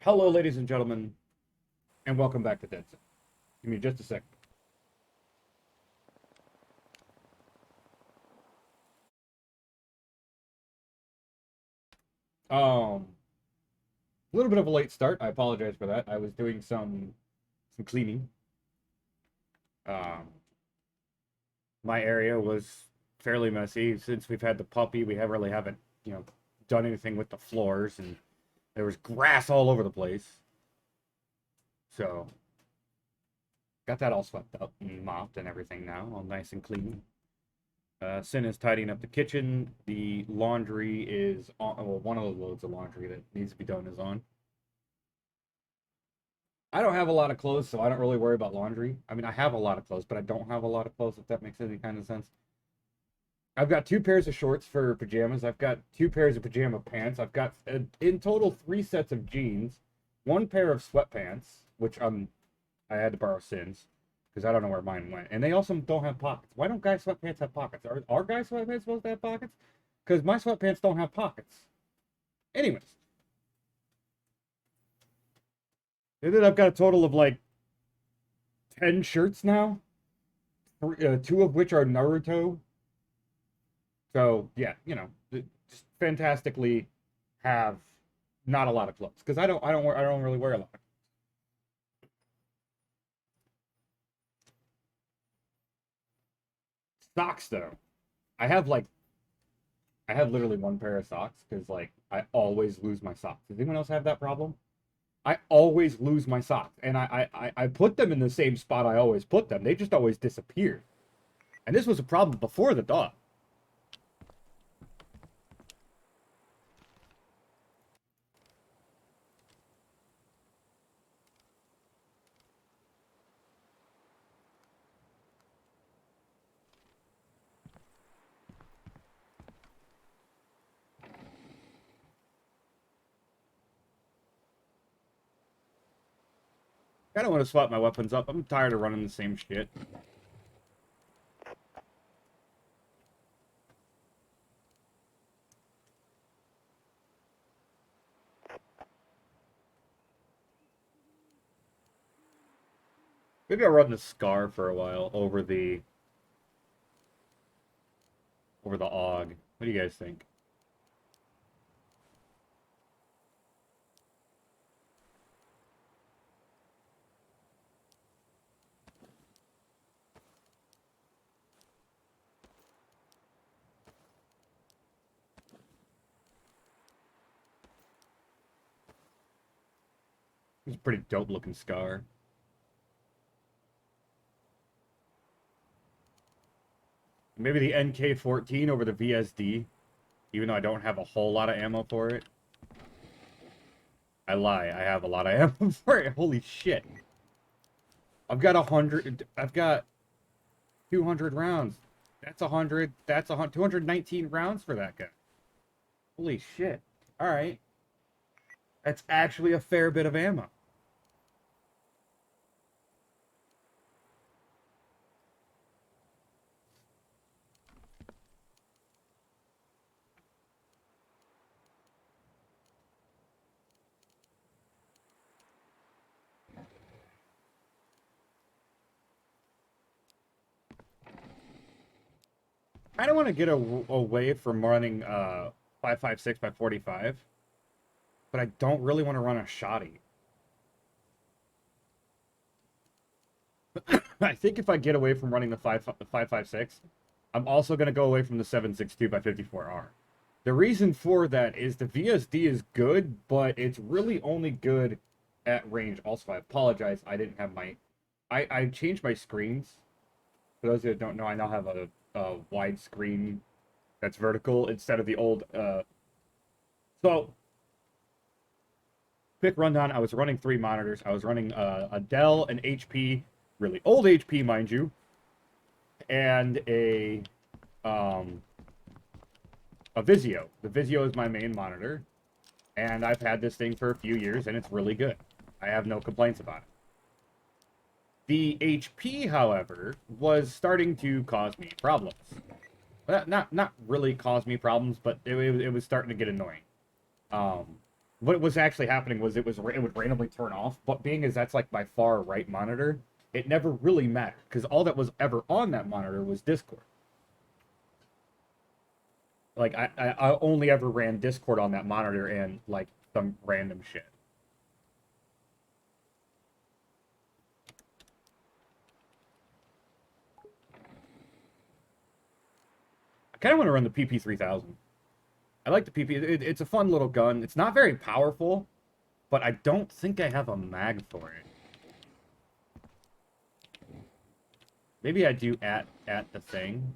Hello, ladies and gentlemen, and welcome back to Deadside. Give me just a second. A little bit of a late start. I apologize for that. I was doing some cleaning. Um, my area was fairly messy since we've had the puppy. We haven't done anything with the floors, and there was grass all over the place. So got that all swept up and mopped and everything now, all nice and clean. Sin is tidying up the kitchen. The laundry is on. Well, one of the loads of laundry that needs to be done is on. I don't have a lot of clothes, so I don't really worry about laundry. I mean, I have a lot of clothes, but I don't have a lot of clothes, if that makes any kind of sense. I've got two pairs of shorts for pajamas. I've got two pairs of pajama pants. I've got, in total, three sets of jeans, one pair of sweatpants, which I had to borrow Sin's because I don't know where mine went. And they also don't have pockets. Why don't guys' sweatpants have pockets? Are guys' sweatpants supposed to have pockets? Because my sweatpants don't have pockets. Anyways, and then I've got a total of like 10 shirts now, two of which are Naruto. So yeah, just fantastically have not a lot of clothes because I don't really wear a lot. Socks though, I have like I have literally one pair of socks because like I always lose my socks. Does anyone else have that problem? I always lose my socks, and I put them in the same spot I always put them. They just always disappear, and this was a problem before the dog. I don't want to swap my weapons up. I'm tired of running the same shit. Maybe I'll run the Scar for a while over the AUG. What do you guys think? It's a pretty dope looking Scar. Maybe the NK-14 over the VSD, even though I don't have a whole lot of ammo for it. I lie, I have a lot of ammo for it. Holy shit. I've got 200 rounds. That's 100, that's 100, 219 rounds for that guy. Holy shit. Alright. That's actually a fair bit of ammo. I don't want to get away from running 5.56 by 45, but I don't really want to run a shoddy. I think if I get away from running the 5.56, I'm also going to go away from the 7.62 by 54R. The reason for that is the VSD is good, but it's really only good at range. Also, I apologize, I didn't have my... I changed my screens. For those that don't know, I now have a wide screen that's vertical instead of the old... So, quick rundown, I was running three monitors. I was running a Dell, an HP, really old HP, mind you, and a Vizio. The Vizio is my main monitor, and I've had this thing for a few years, and it's really good. I have no complaints about it. The HP, however, was starting to cause me problems. Not really cause me problems, but it was starting to get annoying. what was actually happening was it would randomly turn off, but being as that's like my far right monitor, it never really mattered because all that was ever on that monitor was Discord. Like I only ever ran Discord on that monitor and like some random shit. I kind of want to run the PP3000. I like the PP. It's a fun little gun. It's not very powerful, but I don't think I have a mag for it. Maybe I do at the thing.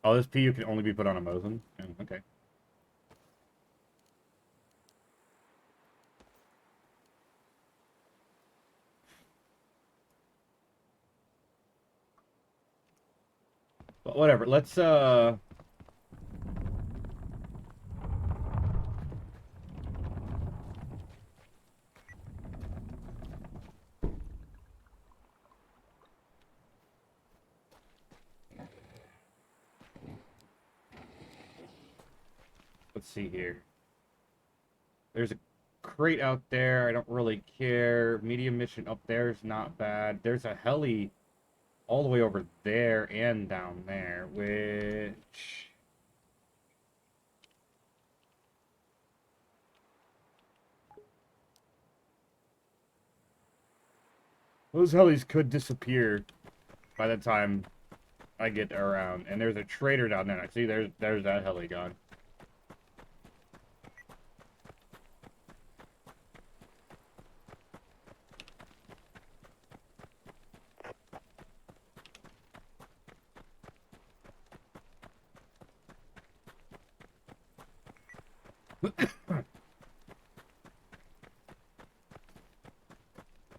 Oh, this PU can only be put on a Mosin? Oh, okay. But whatever. Let's see here. There's a crate out there. I don't really care. Medium mission up there is not bad. There's a heli all the way over there and down there, which those helis could disappear by the time I get around. And there's a trader down there. I see there's that heli gone.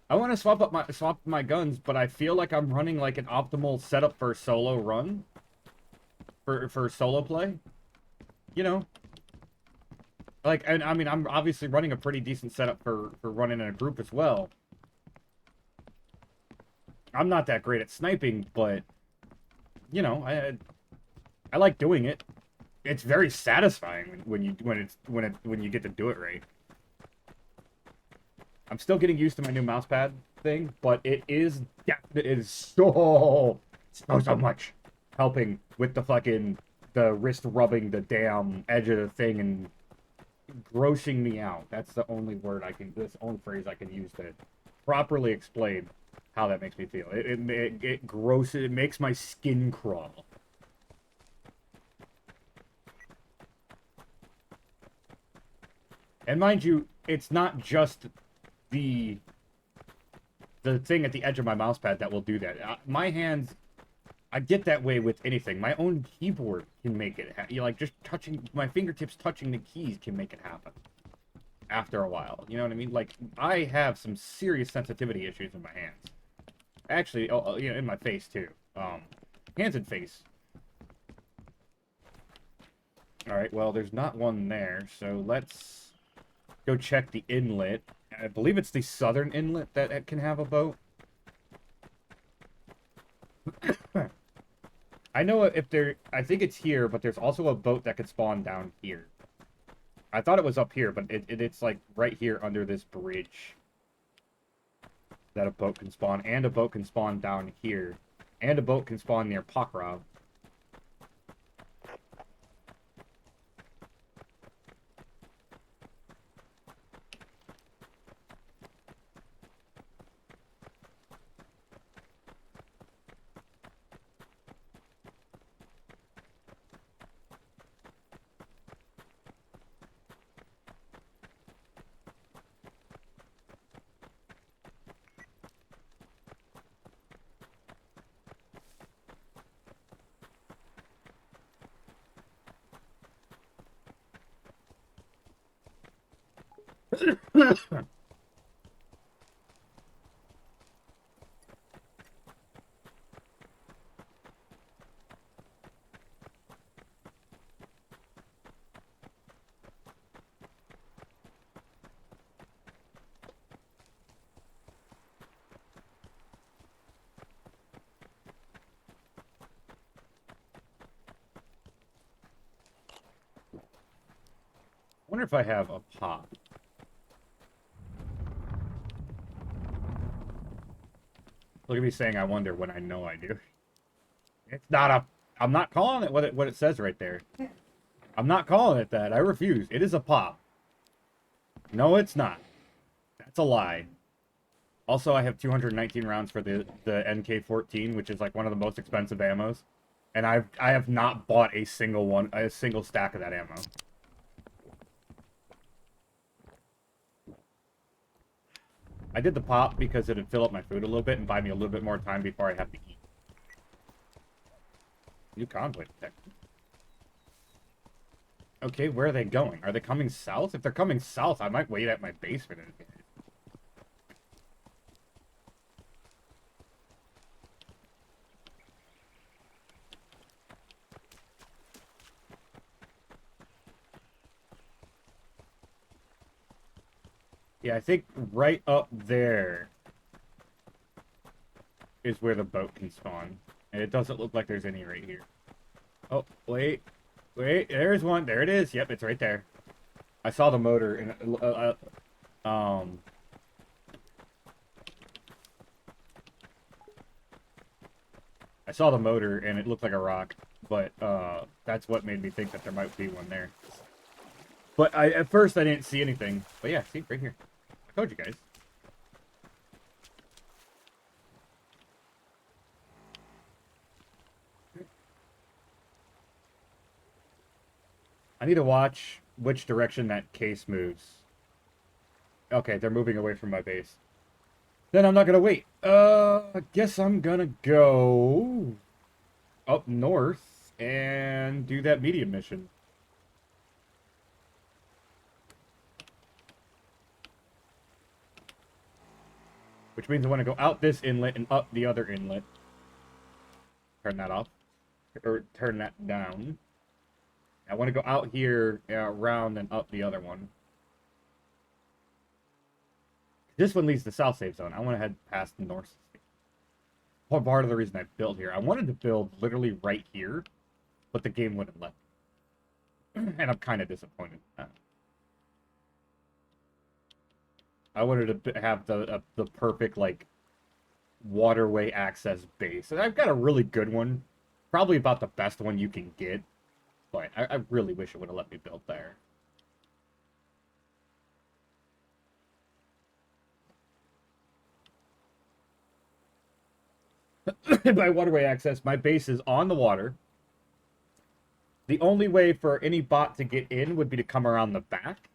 I want to swap my guns, but I feel like I'm running like an optimal setup for solo run. For solo play. You know. Like, and I mean, I'm obviously running a pretty decent setup for running in a group as well. I'm not that great at sniping, but you know, I like doing it. It's very satisfying when you get to do it right. I'm still getting used to my new mousepad thing, but it is so much helping with the wrist rubbing the damn edge of the thing and grossing me out. That's the only word that's the only phrase I can use to properly explain how that makes me feel. It makes my skin crawl. And mind you, it's not just the thing at the edge of my mouse pad that will do that. My hands, I get that way with anything. My own keyboard can make it happen. Like, just touching, my fingertips touching the keys can make it happen. After a while, you know what I mean? Like, I have some serious sensitivity issues in my hands. Actually, you know, in my face, too. Hands and face. Alright, well, there's not one there, so let's go check the inlet. I believe it's the southern inlet that can have a boat. I know I think it's here, but there's also a boat that could spawn down here. I thought it was up here, but it's like right here under this bridge that a boat can spawn, and a boat can spawn down here, and a boat can spawn near Pokrov. wonder if I have a pop. Look at me saying I wonder when I know I do. It's not a... I'm not calling it what it says right there. I'm not calling it that. I refuse. It is a pop. No, it's not. That's a lie. Also, I have 219 rounds for the NK-14, which is like one of the most expensive ammos. And I have not bought a single stack of that ammo. I did the pop because it'd fill up my food a little bit and buy me a little bit more time before I have to eat. New convoy detected. Okay, where are they going? Are they coming south? If they're coming south, I might wait at my base for them. Yeah, I think right up there is where the boat can spawn. And it doesn't look like there's any right here. Oh, wait. Wait, there's one. There it is. Yep, it's right there. I saw the motor in I saw the motor and it looked like a rock, but that's what made me think that there might be one there. But at first I didn't see anything. But yeah, see right here. I told you guys. I need to watch which direction that case moves. Okay, they're moving away from my base. Then I'm not gonna wait. I guess I'm gonna go up north and do that medium mission. Which means I want to go out this inlet and up the other inlet. Turn that off. Or turn that down. I want to go out here, around and up the other one. This one leads to the south safe zone. I want to head past the north. Part of the reason I built here. I wanted to build literally right here, but the game wouldn't let me. And I'm kind of disappointed. I wanted to have the perfect, like, waterway access base. And I've got a really good one. Probably about the best one you can get. But I really wish it would have let me build there. By waterway access, my base is on the water. The only way for any bot to get in would be to come around the back.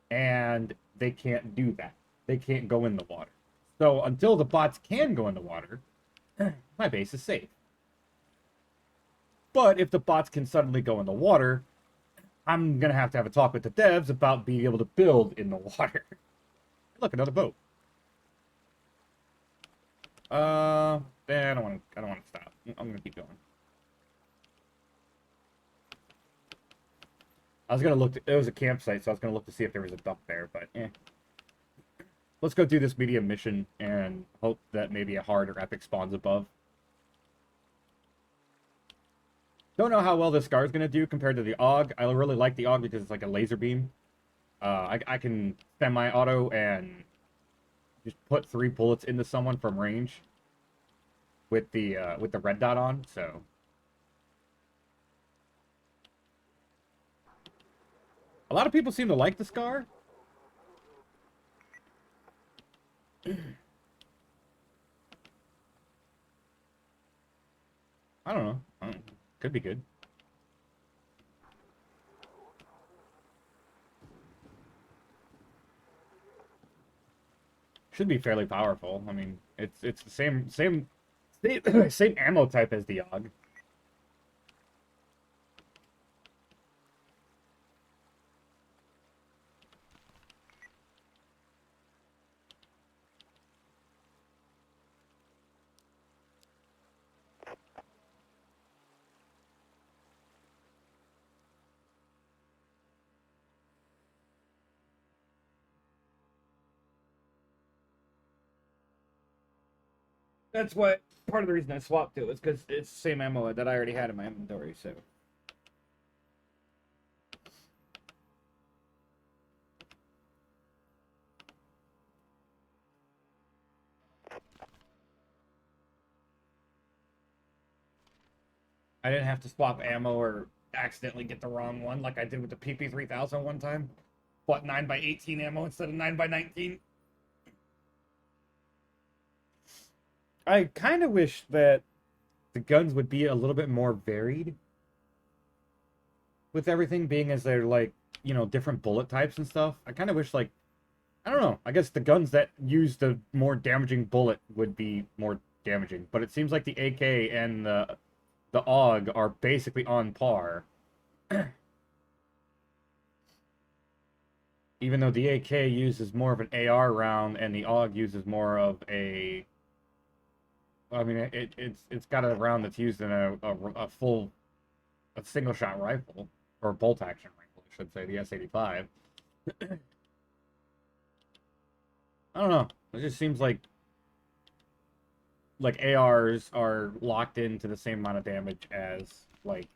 And they can't do that. They can't go in the water. So until the bots can go in the water, my base is safe. But if the bots can suddenly go in the water, I'm going to have a talk with the devs about being able to build in the water. Look, another boat. I don't want to stop. I'm going to keep going. I was going to look, it was a campsite, so I was going to look to see if there was a duck there, but eh. Let's go do this medium mission and hope that maybe a hard or epic spawns above. Don't know how well this Scar is going to do compared to the AUG. I really like the AUG because it's like a laser beam. I can semi-auto and just put 3 bullets into someone from range with the red dot on, so... A lot of people seem to like the Scar. I don't know. Could be good. Should be fairly powerful. I mean, it's the same ammo type as the AUG. That's what part of the reason I swapped to is because it's the same ammo that I already had in my inventory. So I didn't have to swap ammo or accidentally get the wrong one like I did with the PP3000 one time. Bought 9x18 ammo instead of 9x19. I kind of wish that the guns would be a little bit more varied with everything, being as they're like, you know, different bullet types and stuff. I kind of wish, like, I don't know, I guess the guns that use the more damaging bullet would be more damaging, but it seems like the AK and the AUG are basically on par. Even though the AK uses more of an AR round and the AUG uses more of a, I mean, it's got a round that's used in a full, a single shot rifle, or bolt action rifle, I should say, the S85. I don't know. It just seems like ARs are locked into the same amount of damage as like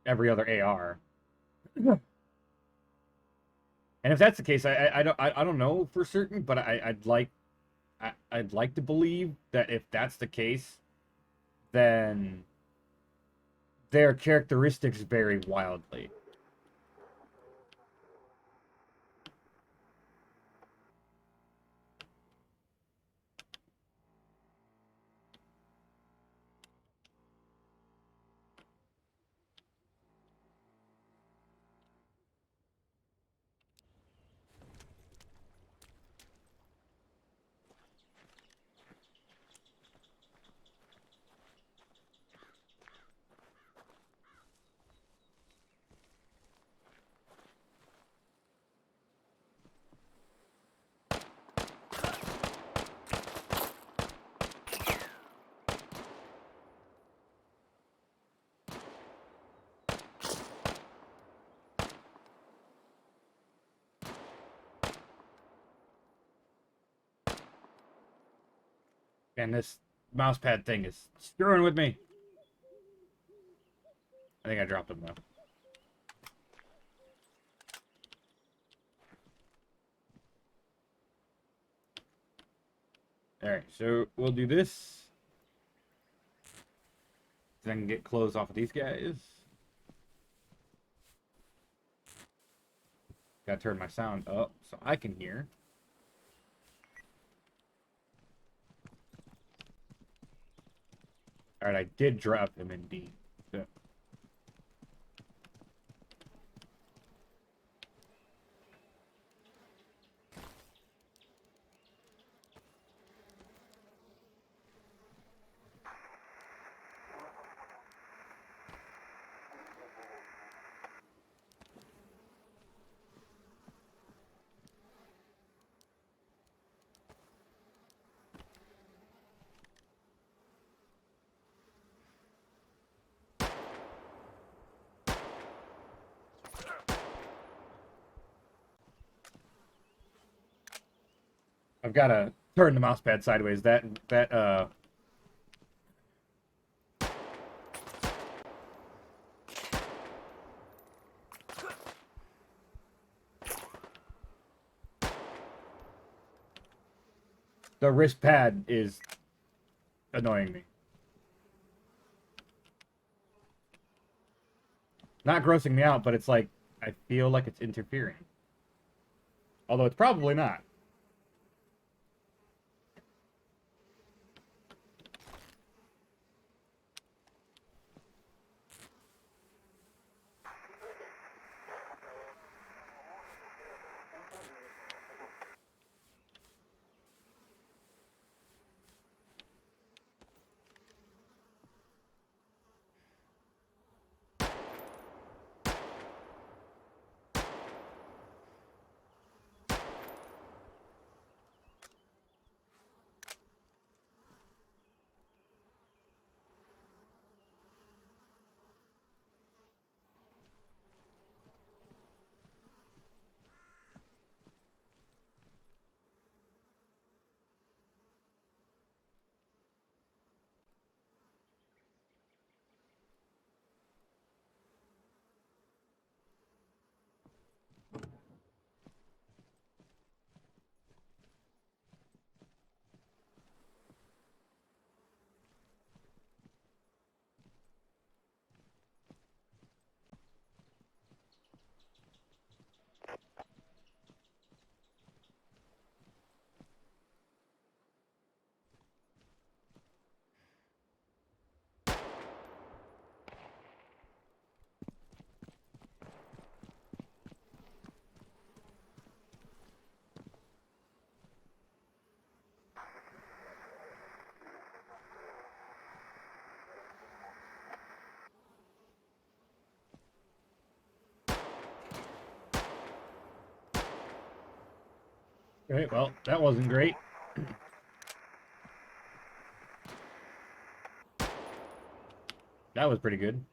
every other AR. And if that's the case, I don't know for certain, but I'd like to believe that if that's the case, then their characteristics vary wildly. And this mouse pad thing is screwing with me. I think I dropped him though. Alright, so we'll do this. Then I can get clothes off of these guys. Gotta turn my sound up so I can hear. Alright, I did drop him indeed. So. I've got to turn the mouse pad sideways. The wrist pad is annoying me. Not grossing me out, but it's like, I feel like it's interfering. Although it's probably not. Okay, well, that wasn't great. That was pretty good.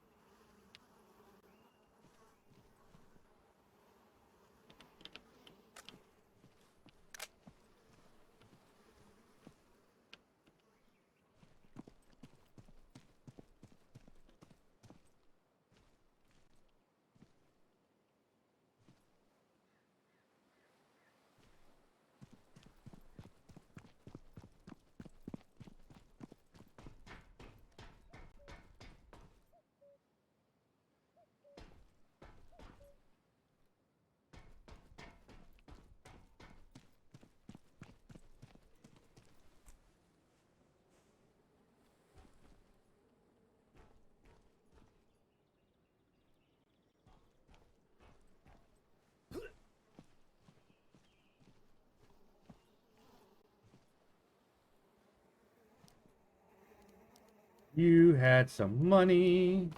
You had some money.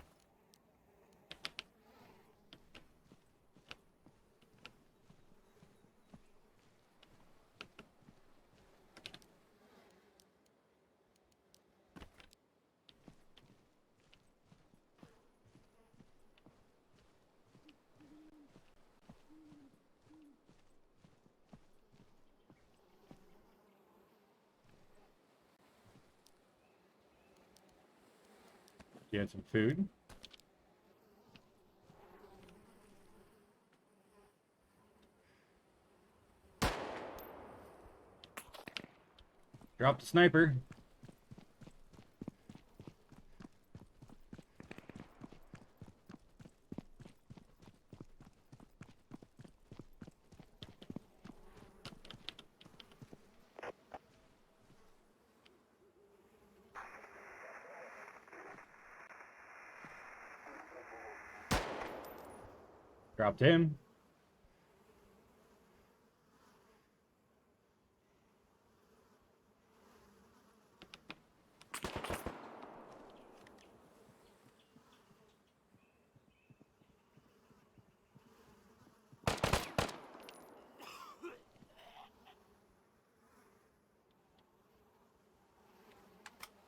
You had some food. Drop the sniper. Dropped him.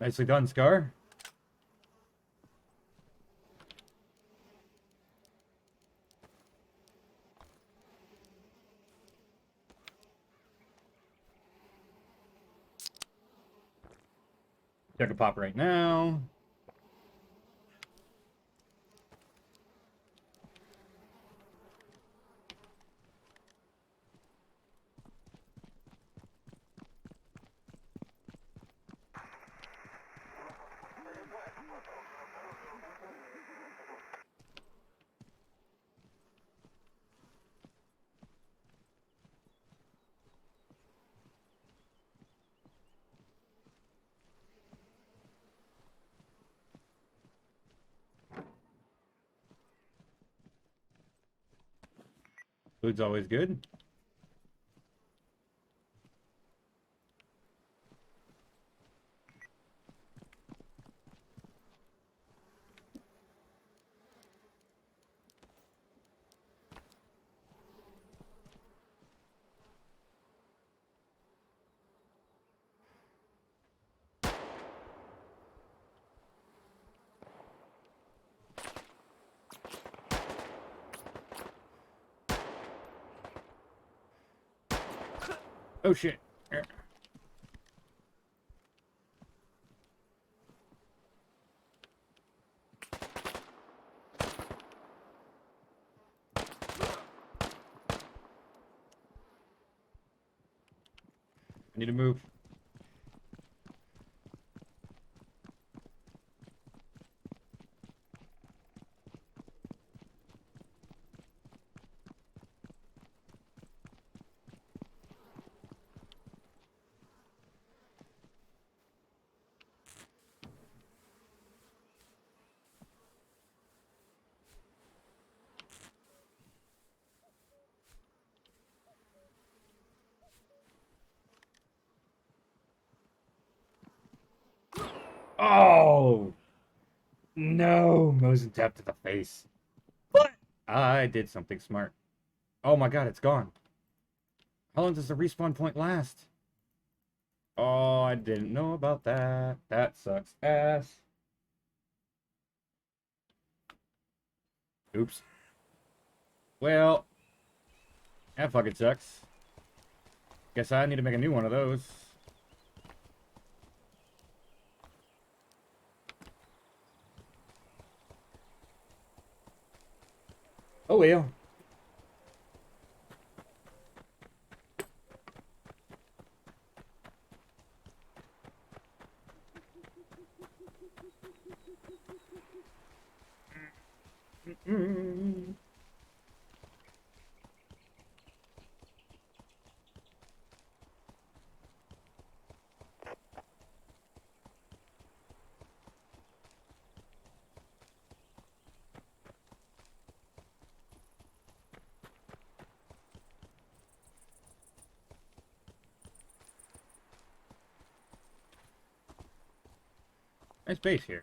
Nicely done, Scar. Check a pop right now. Food's always good. Oh shit. I need to move. Oh no, Mosin tapped to the face. But I did something smart. Oh my god, it's gone. How long does the respawn point last? Oh, I didn't know about that. That sucks ass. Oops. Well, that fucking sucks. Guess I need to make a new one of those. Oh well. Nice base here.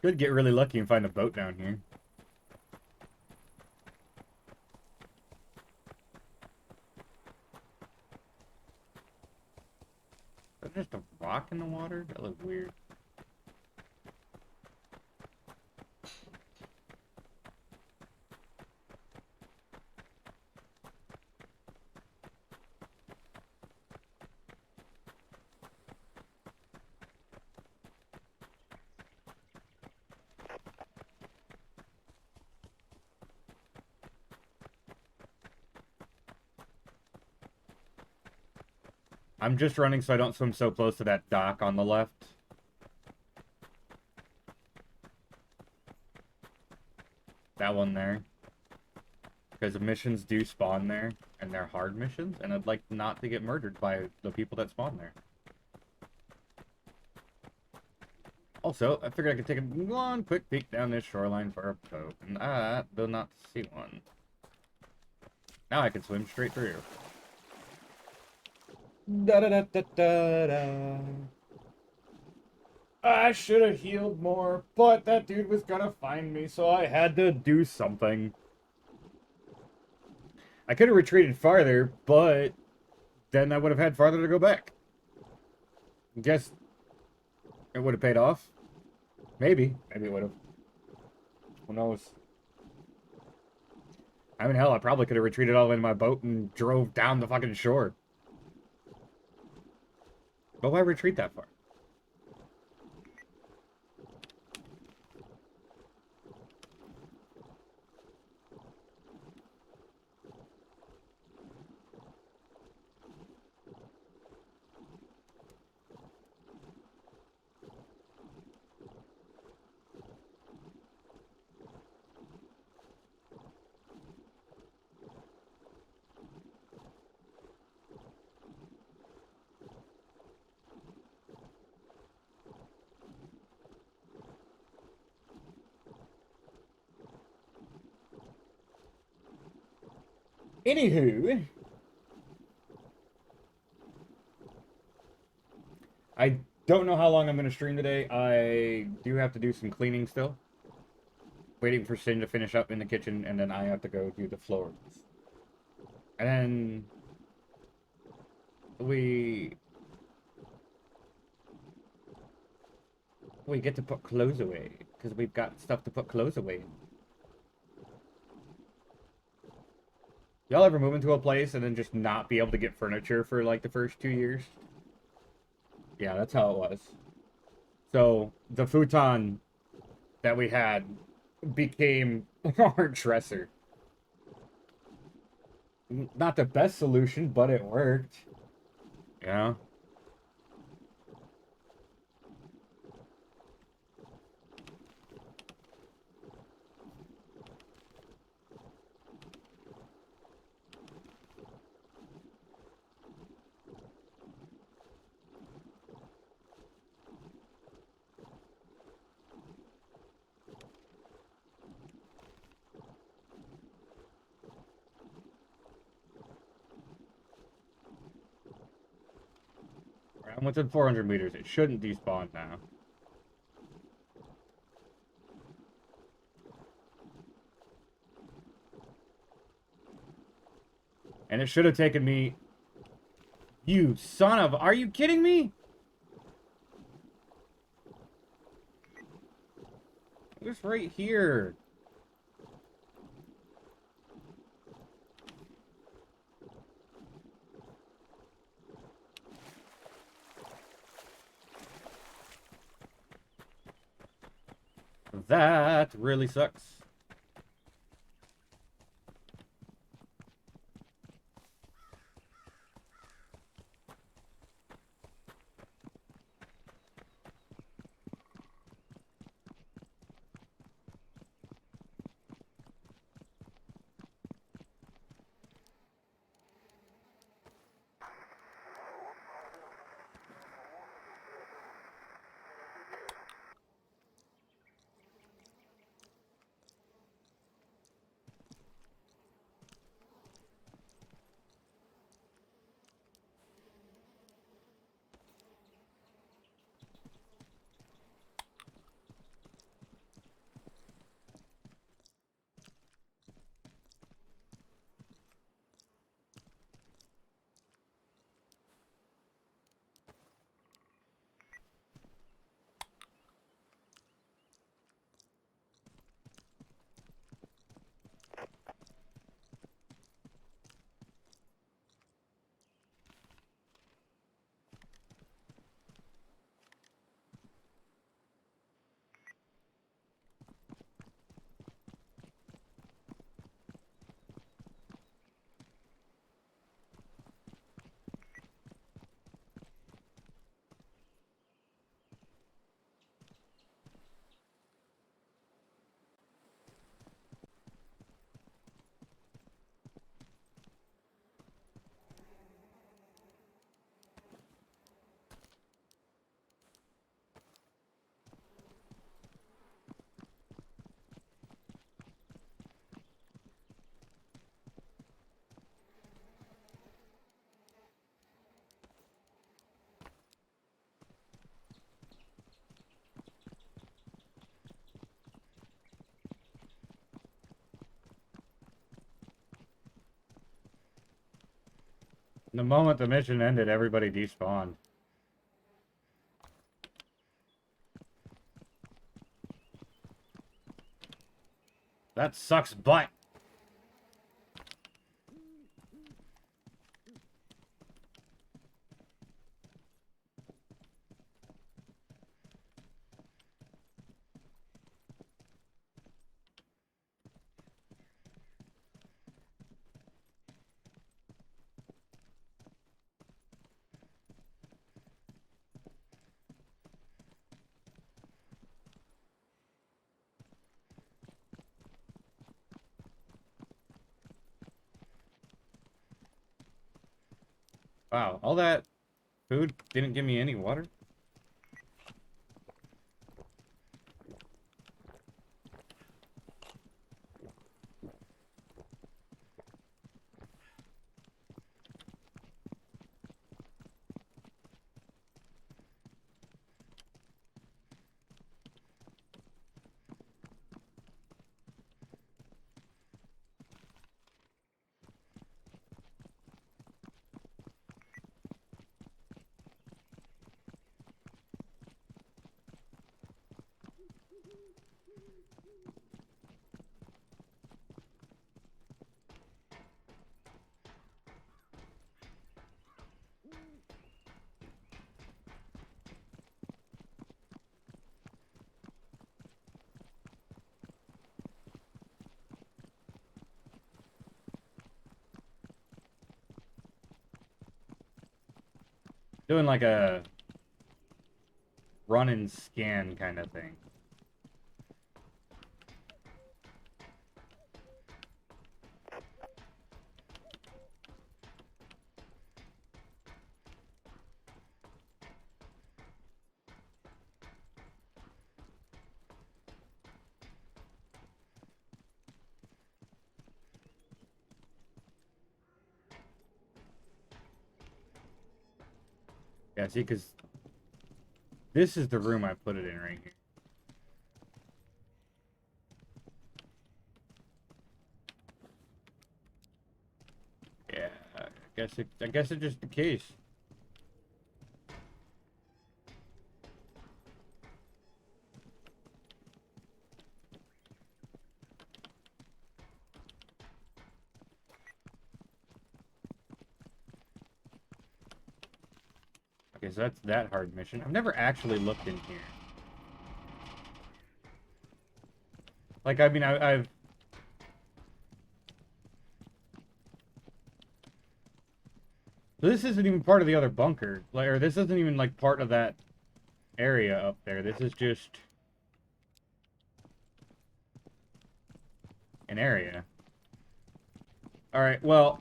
Could get really lucky and find a boat down here. Is that just a rock in the water? That looks weird. I'm just running so I don't swim so close to that dock on the left. That one there. Because the missions do spawn there, and they're hard missions, and I'd like not to get murdered by the people that spawn there. Also, I figured I could take one quick peek down this shoreline for a boat, and I do not see one. Now I can swim straight through. Da da da da da da. I should have healed more, but that dude was gonna find me, so I had to do something. I could have retreated farther, but then I would have had farther to go back. Guess it would have paid off. Maybe. Maybe it would have. Who knows? I mean, hell, I probably could have retreated all the way in my boat and drove down the fucking shore. But why retreat that far? Anywho, I don't know how long I'm going to stream today. I do have to do some cleaning still. Waiting for Sin to finish up in the kitchen, and then I have to go do the floors. And then we get to put clothes away, because we've got stuff to put clothes away in. Y'all ever move into a place and then just not be able to get furniture for like the first 2 years? Yeah, that's how it was. So the futon that we had became our dresser. Not the best solution, but it worked. Yeah. I'm within 400 meters. It shouldn't despawn now. And it should have taken me... You son of... Are you kidding me? It was right here. That really sucks. The moment the mission ended, everybody despawned. That sucks butt. Wow, all that food didn't give me any water? Doing like a run and scan kind of thing. Yeah, see, because this is the room I put it in right here. Yeah, I guess it just the case. Okay, so that's that hard mission. I've never actually looked in here. Like, I mean, I've... This isn't even part of the other bunker. Like, or this isn't even, like, part of that area up there. This is just... an area. Alright, well,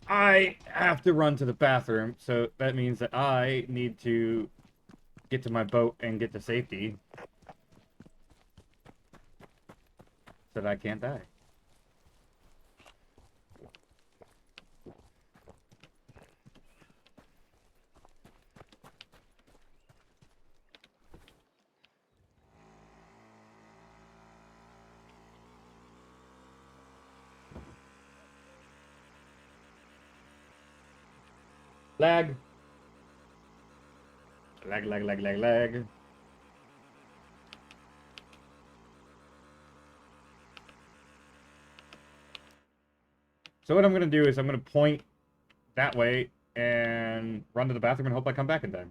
I have to run to the bathroom, so that means that I need to get to my boat and get to safety so that I can't die. Lag. Lag, lag, lag, lag, lag. So what I'm going to do is I'm going to point that way and run to the bathroom and hope I come back in time.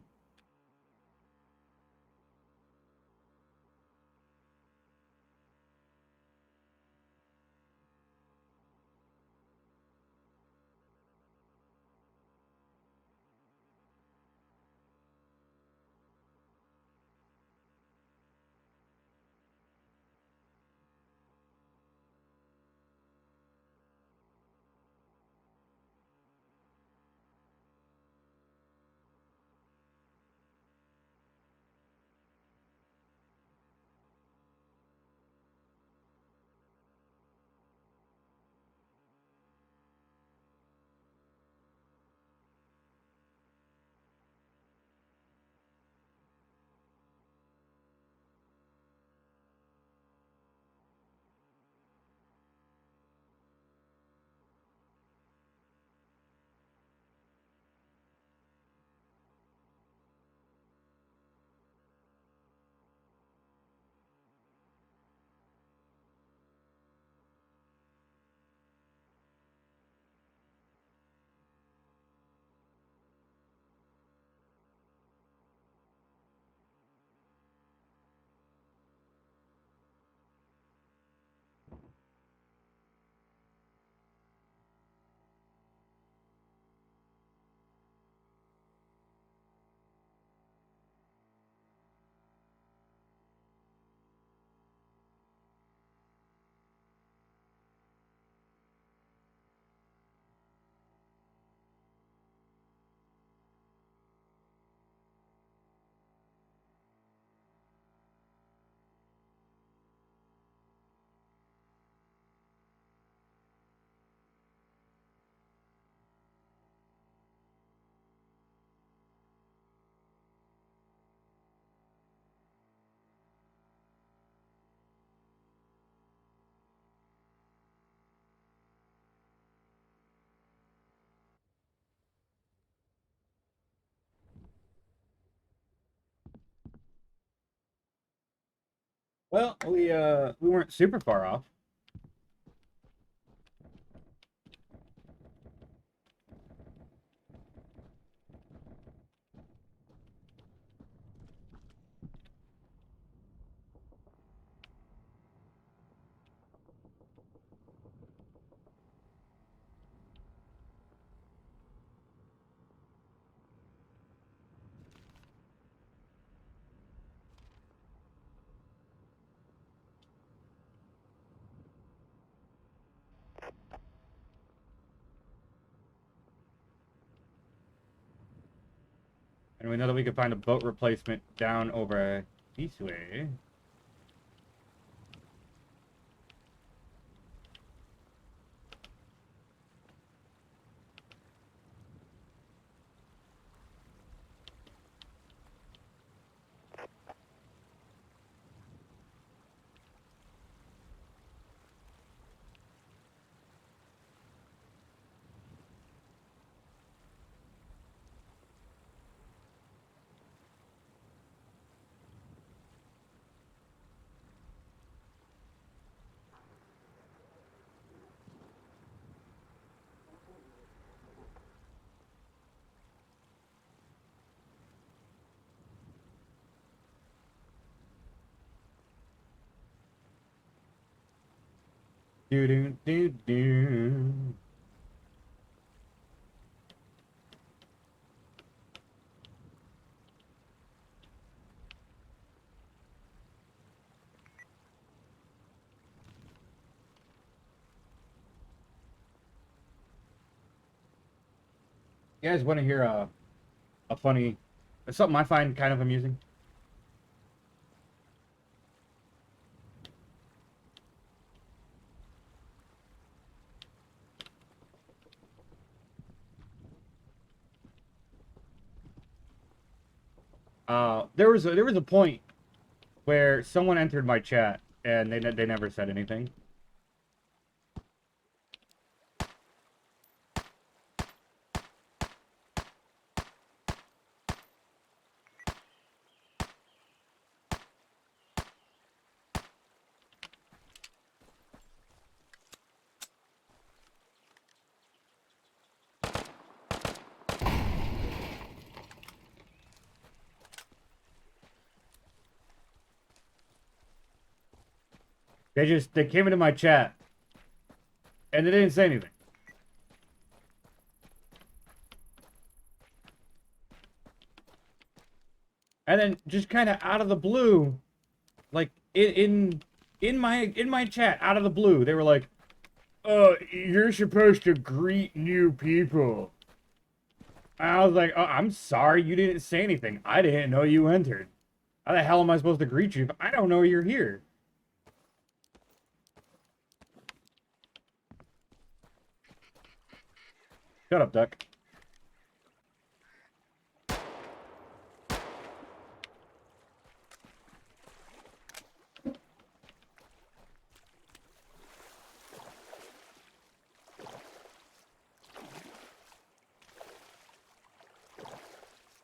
Well, we weren't super far off. And we know that we could find a boat replacement down over this way. Do do do do. You guys want to hear a funny, something I find kind of amusing? There was a point where someone entered my chat and they never said anything. They came into my chat and they didn't say anything. And then just kind of out of the blue, like in my chat, out of the blue, they were like, you're supposed to greet new people." And I was like, "Oh, I'm sorry, you didn't say anything. I didn't know you entered. How the hell am I supposed to greet you if I don't know you're here?" Shut up, Duck.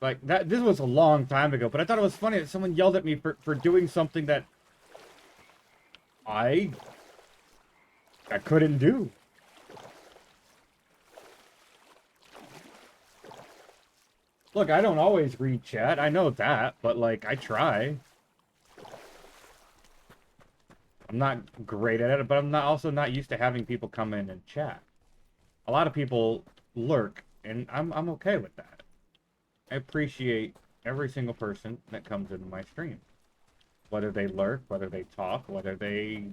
Like that. This was a long time ago, but I thought it was funny that someone yelled at me for doing something that I I couldn't do. Look, I don't always read chat. I know that, but like I try. I'm not great at it, but I'm not also not used to having people come in and chat. A lot of people lurk, and I'm okay with that. I appreciate every single person that comes into my stream. Whether they lurk, whether they talk, whether they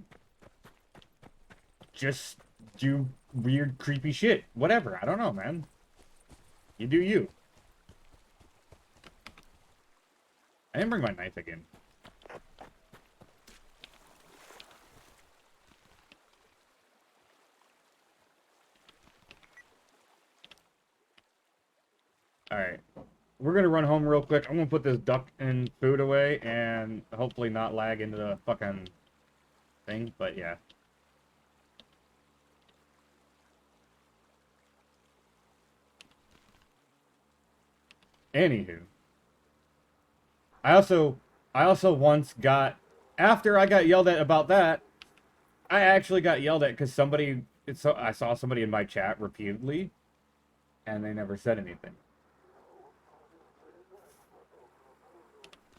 just do weird, creepy shit. Whatever. I don't know, man. You do you. I didn't bring my knife again. Alright. We're gonna run home real quick. I'm gonna put this duck and food away and hopefully not lag into the fucking thing, but yeah. Anywho. I also once got, after I got yelled at about that, I actually got yelled at because I saw somebody in my chat repeatedly, and they never said anything.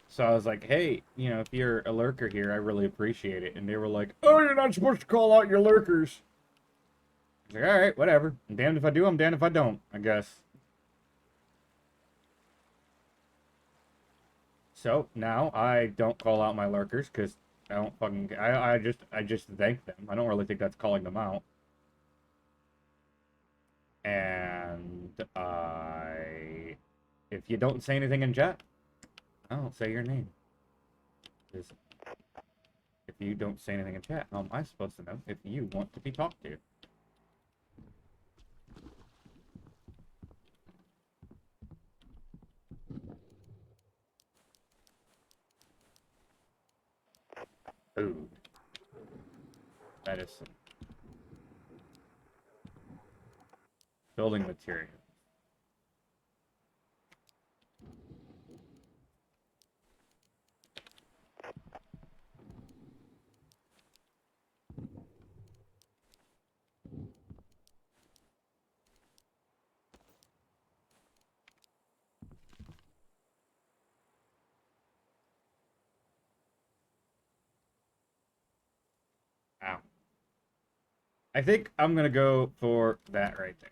So I was like, hey, if you're a lurker here, I really appreciate it. And they were like, oh, you're not supposed to call out your lurkers. I was like, all right, whatever. I'm damned if I do, I'm damned if I don't, I guess. So now I don't call out my lurkers because I don't fucking, I just thank them. I don't really think that's calling them out. And if you don't say anything in chat, I don't say your name. Just, if you don't say anything in chat, how am I supposed to know if you want to be talked to? Food. Medicine. Building material. Ow. I think I'm gonna go for that right there.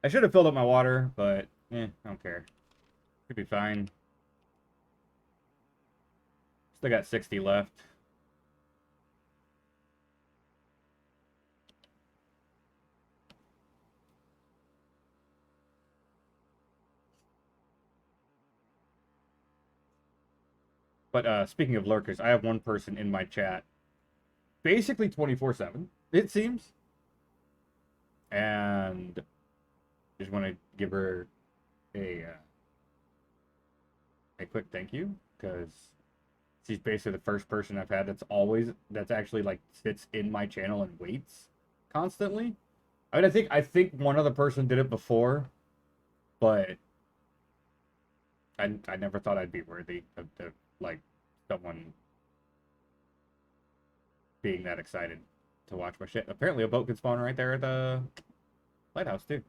I should have filled up my water, but I don't care. Could be fine. Still got 60 left. But speaking of lurkers, I have one person in my chat, basically 24/7, it seems, and just want to give her a quick thank you because she's basically the first person I've had that's actually like sits in my channel and waits constantly. I mean, I think one other person did it before, but I never thought I'd be worthy of like someone being that excited to watch my shit. Apparently, a boat could spawn right there at the lighthouse too.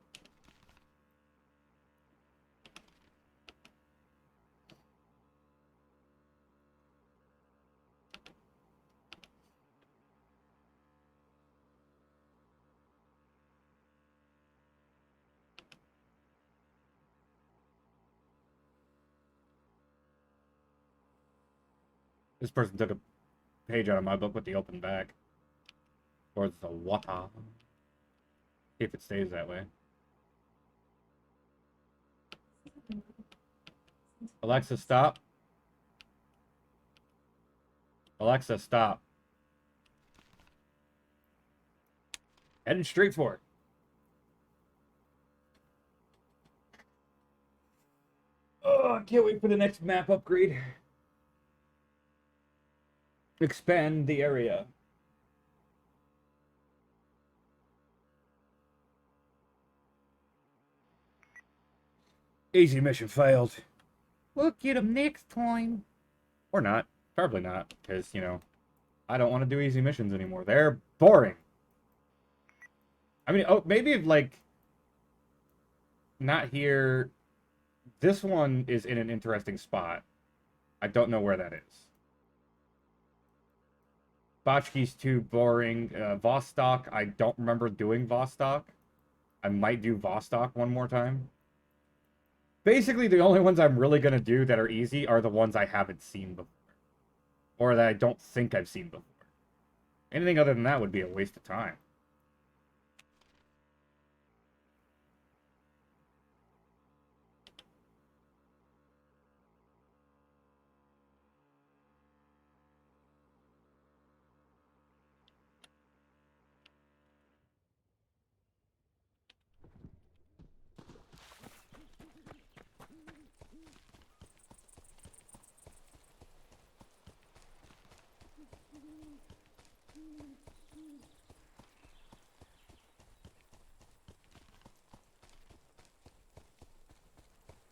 This person took a page out of my book with the open back, or the water, if it stays that way. Alexa, stop. Alexa, stop. Heading straight for it. Oh, I can't wait for the next map upgrade. Expand the area. Easy mission failed. We'll get them next time. Or not. Probably not, because, I don't want to do easy missions anymore. They're boring. I mean, oh, maybe like not here. This one is in an interesting spot. I don't know where that is. Botchki's too boring. Vostok, I don't remember doing Vostok. I might do Vostok one more time. Basically, the only ones I'm really going to do that are easy are the ones I haven't seen before. Or that I don't think I've seen before. Anything other than that would be a waste of time.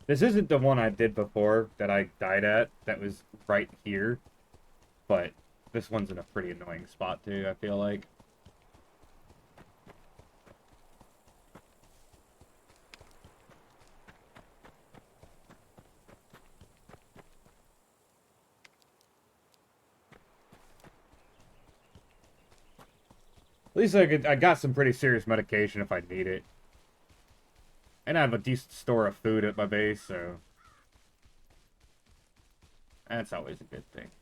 This isn't the one I did before that I died at. That was right here. But this one's in a pretty annoying spot too, I feel like. At least I got some pretty serious medication if I need it. And I have a decent store of food at my base, so that's always a good thing.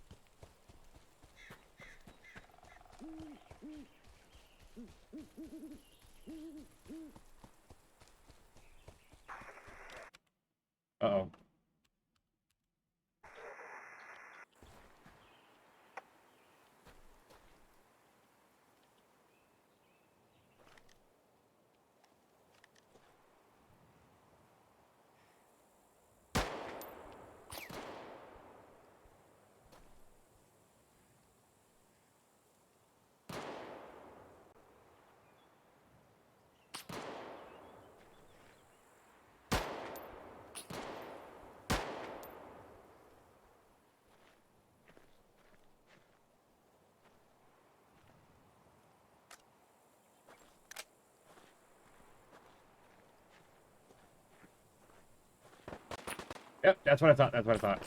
Uh-oh. Yep, that's what I thought. That's what I thought.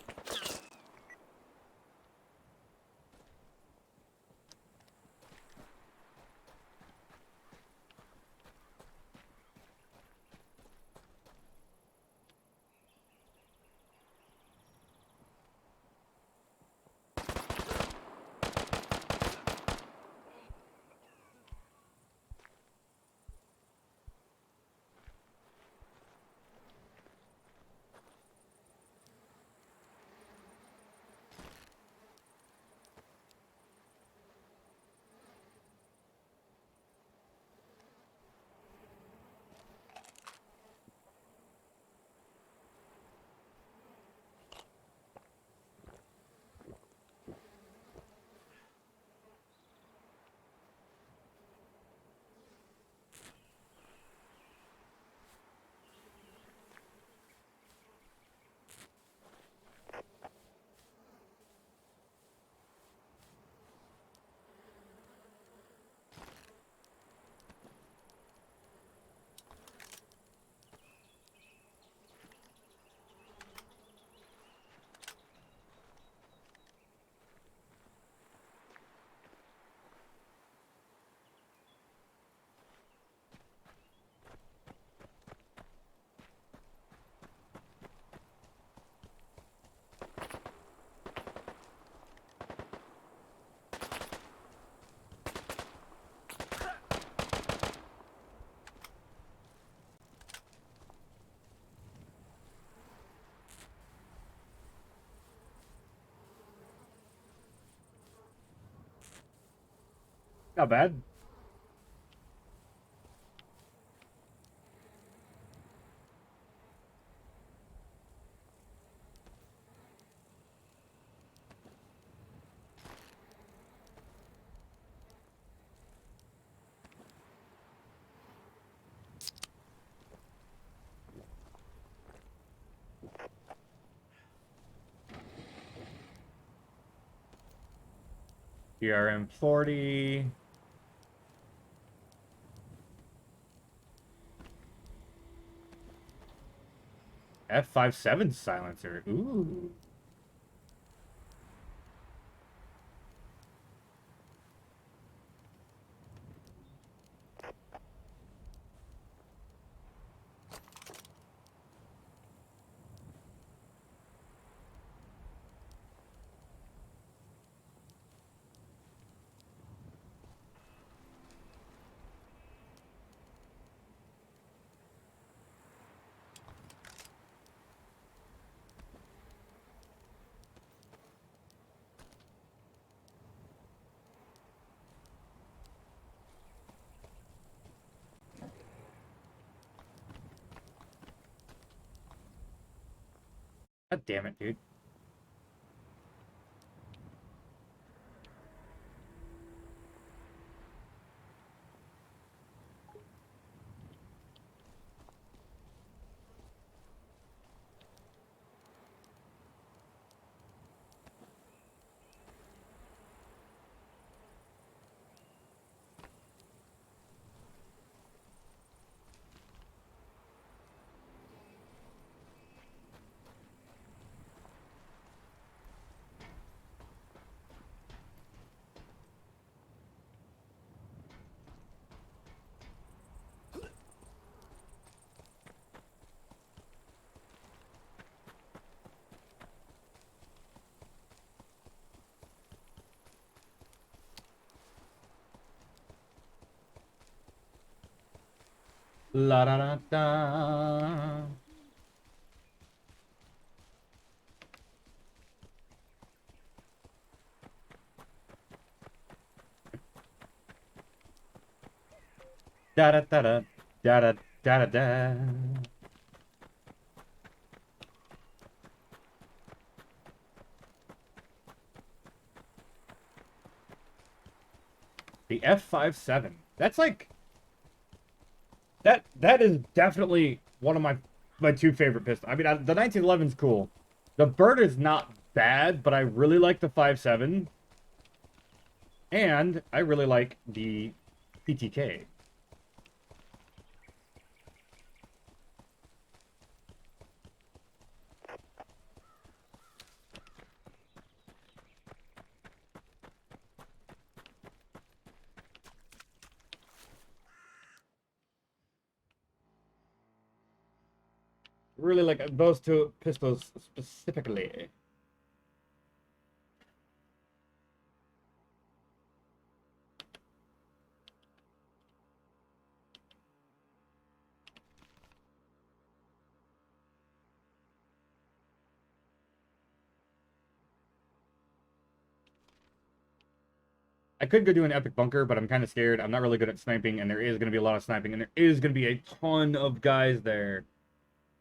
Not bad. PRM 40. F57 silencer. Ooh. God damn it, dude. La da da da. Da da da da. Da da da da da. The F57. That's like that is definitely one of my two favorite pistols. I mean, the 1911's cool. The Bird is not bad, but I really like the 57, and I really like the PTK. Really like those two pistols specifically. I could go do an epic bunker, but I'm kind of scared. I'm not really good at sniping, and there is going to be a lot of sniping, and there is going to be a ton of guys there.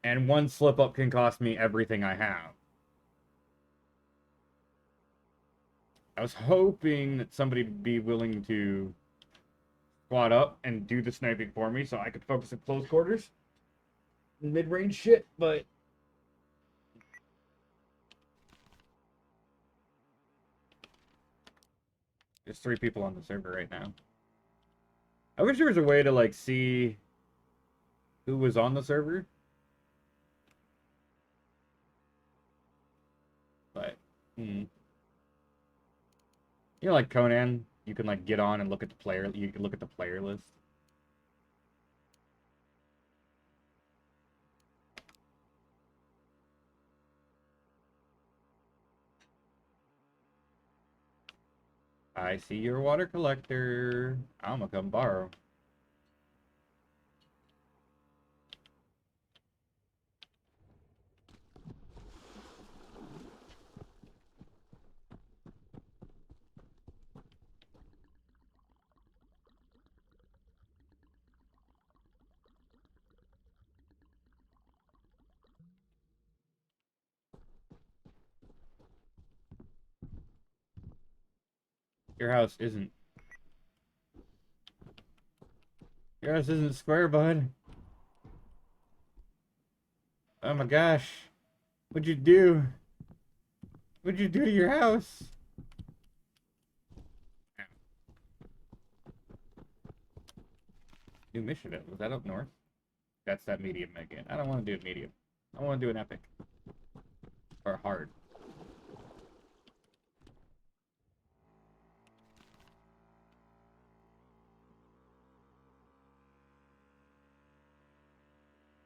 And one slip up can cost me everything I have. I was hoping that somebody would be willing to squad up and do the sniping for me so I could focus at close quarters. Mid-range shit, but there's 3 people on the server right now. I wish there was a way to like see who was on the server. But you know, like Conan, you can like get on and look at the player. You can look at the player list. I see your water collector. I'm gonna come borrow. Your house isn't. Your house isn't square, bud. Oh my gosh. What'd you do? What'd you do to your house? New mission. Was that up north? That's that medium again. I don't want to do a medium. I want to do an epic. Or hard.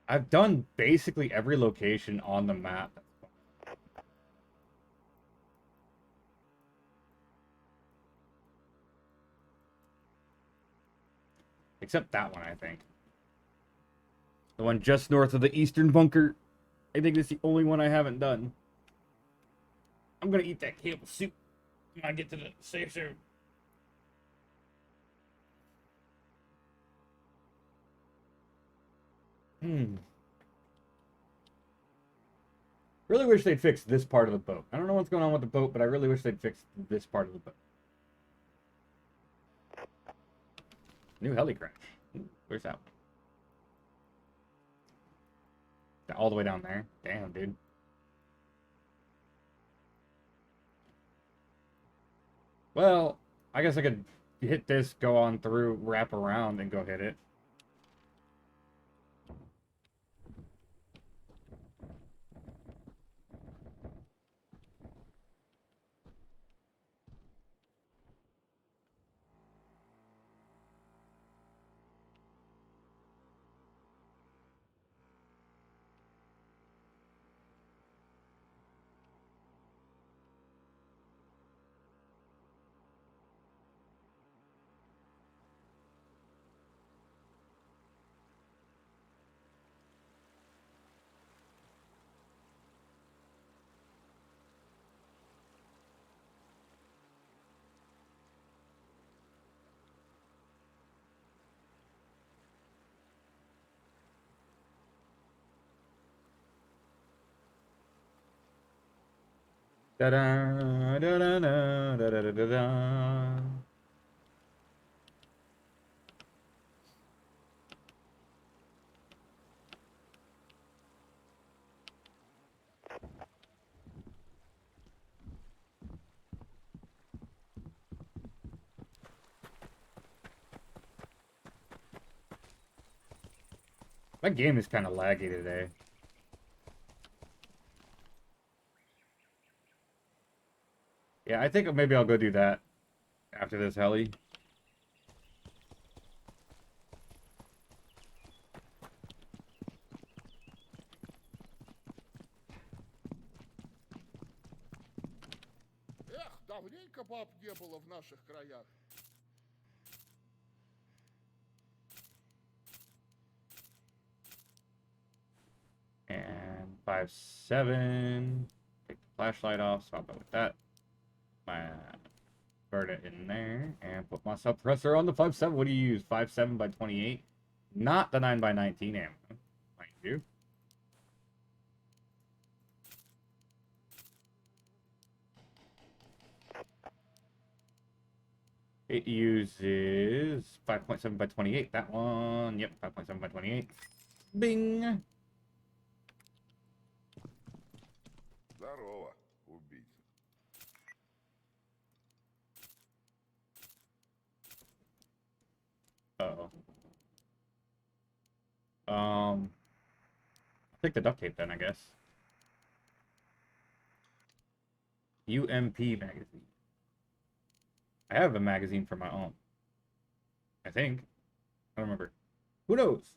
I've done basically every location on the map. Except that one, I think. The one just north of the eastern bunker. I think that's the only one I haven't done. I'm gonna eat that cable soup when I get to the safe zone. Really wish they'd fix this part of the boat. I don't know what's going on with the boat, but I really wish they'd fix this part of the boat. New heli crash. Where's that one? All the way down there. Damn, dude. Well, I guess I could hit this, go on through, wrap around, and go hit it. Da-da, da-da-da, da-da-da-da-da. That game is kind of laggy today. Yeah, I think maybe I'll go do that after this heli. Давненько баб не было в наших краях. And 5-7. Take the flashlight off. Swap it with that. Burn it in there. And put my suppressor on the 5-7. What do you use? 5-7 by 28? Not the 9x19 ammo, mind you. It uses 5.7 by 28. That one. Yep, 5.7 by 28. Bing. Здорово, убийца. Uh-oh. I'll take the duct tape then, I guess. UMP magazine. I have a magazine for my own. I think. I don't remember. Who knows?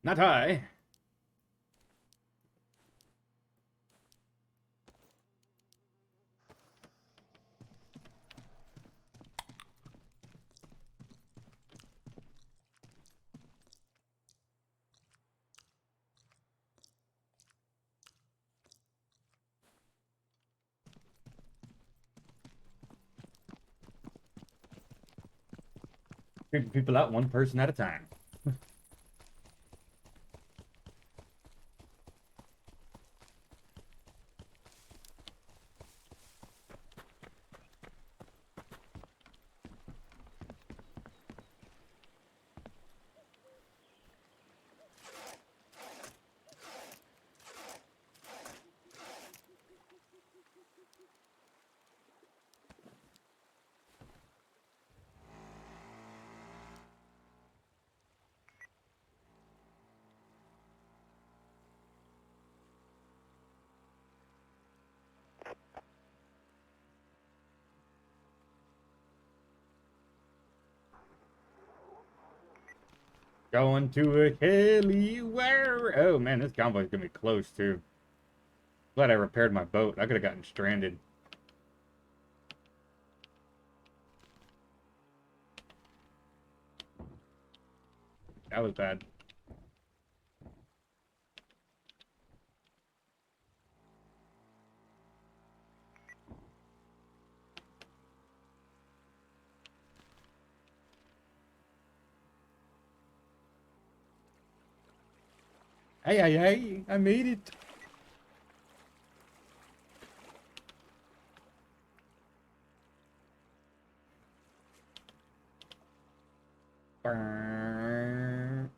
Not I. Creeping people out one person at a time. Going to a heli where? Oh man, this convoy's gonna be close too. Glad I repaired my boat. I could have gotten stranded. That was bad. Hey, hey, hey! I made it. Burn.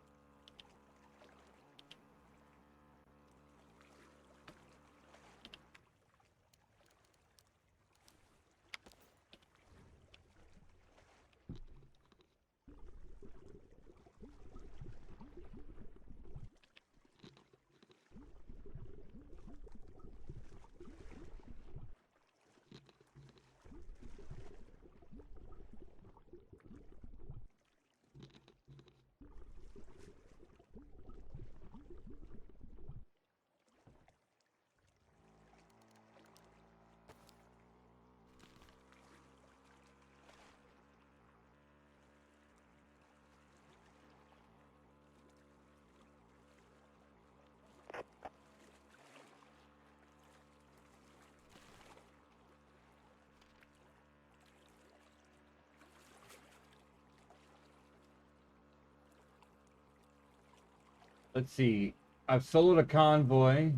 Let's see. I've soloed a convoy.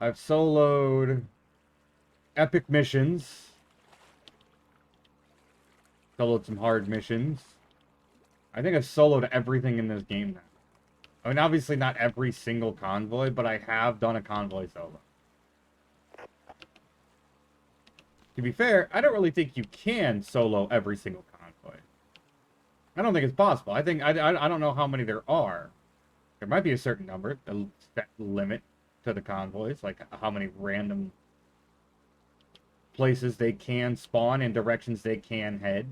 I've soloed epic missions. Soloed some hard missions. I think I've soloed everything in this game now. I mean, obviously not every single convoy, but I have done a convoy solo. To be fair, I don't really think you can solo every single convoy. I don't think it's possible. I think I don't know how many there are. There might be a certain number, a set limit to the convoys, like how many random places they can spawn and directions they can head.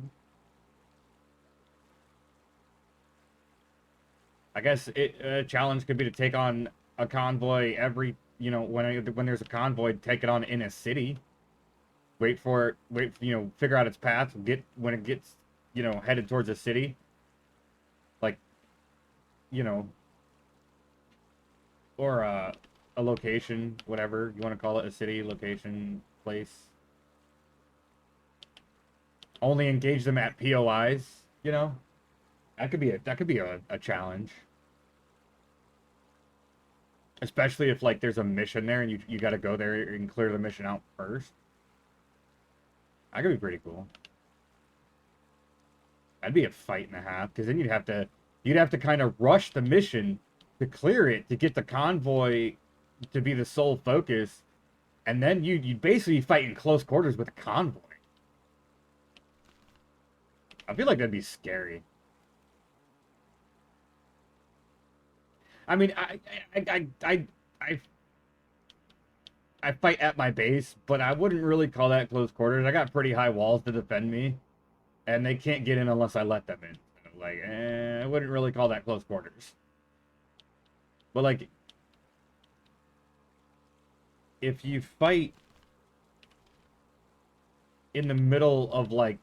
I guess a challenge could be to take on a convoy every, when there's a convoy, take it on in a city. wait for it, figure out its path, when it gets, headed towards a city, like, you know, or a location, whatever you want to call it, a city, location, place. Only engage them at POIs, That could be a challenge. Especially if like there's a mission there and you got to go there and clear the mission out first. That could be pretty cool. That'd be a fight and a half, because then you'd have to kind of rush the mission to clear it to get the convoy to be the sole focus, and then you'd basically fight in close quarters with a convoy. I feel like that'd be scary. I mean, I I fight at my base, but I wouldn't really call that close quarters. I got pretty high walls to defend me, and they can't get in unless I let them in. Like, I wouldn't really call that close quarters. But like, if you fight in the middle of like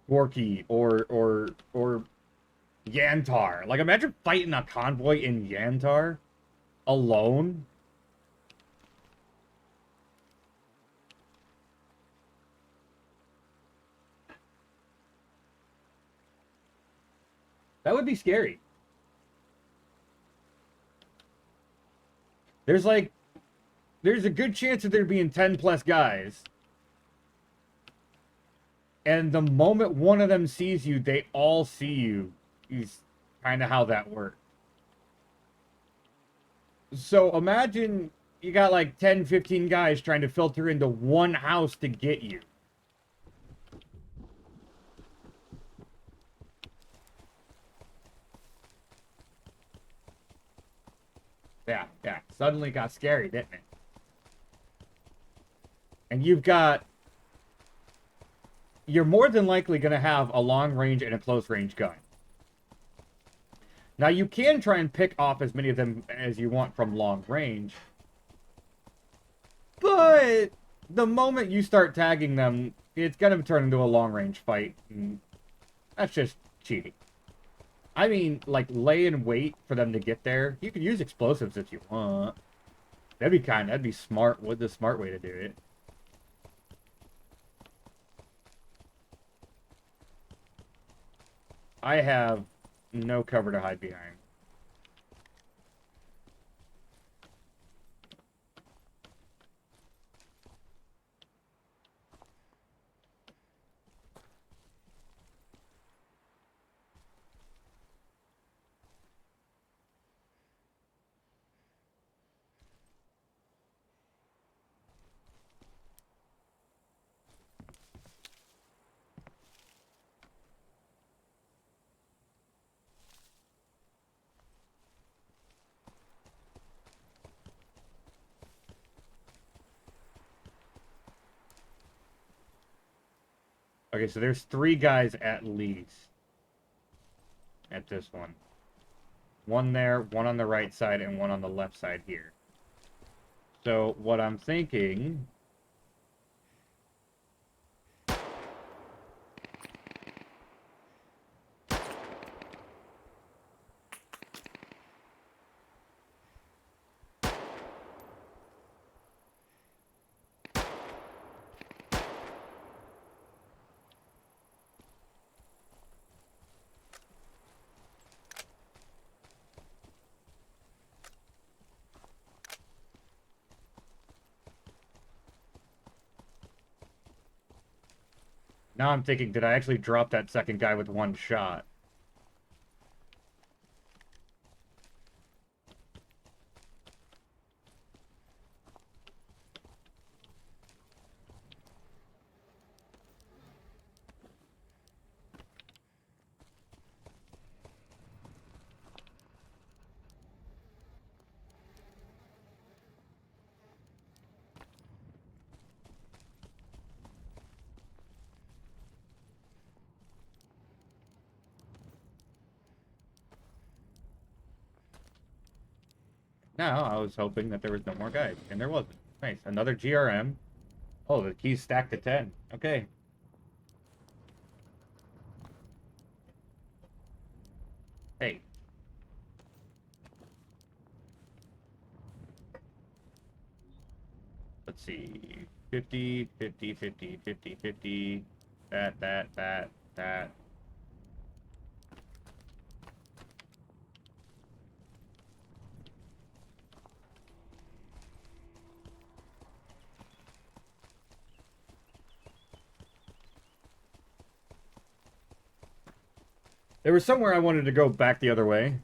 Gorky or Yantar, like imagine fighting a convoy in Yantar alone. That would be scary. There's a good chance of there being 10 plus guys. And the moment one of them sees you, they all see you. Is kind of how that works. So imagine you got like 10, 15 guys trying to filter into one house to get you. Yeah. Suddenly got scary, didn't it? And you're more than likely going to have a long range and a close range gun. Now, you can try and pick off as many of them as you want from long range. But the moment you start tagging them, it's going to turn into a long range fight. And that's just cheating. I mean, like, lay in wait for them to get there. You can use explosives if you want. That'd be smart. What the smart way to do it. I have no cover to hide behind. Okay, so there's 3 guys at least at this one. One there, one on the right side, and one on the left side here. So what I'm thinking... Now I'm thinking, did I actually drop that second guy with one shot? No, I was hoping that there was no more guys, and there wasn't. Nice. Another GRM. Oh, the key's stacked to 10. Okay. Hey. Let's see. 50, 50, 50, 50, 50. That. There was somewhere I wanted to go back the other way.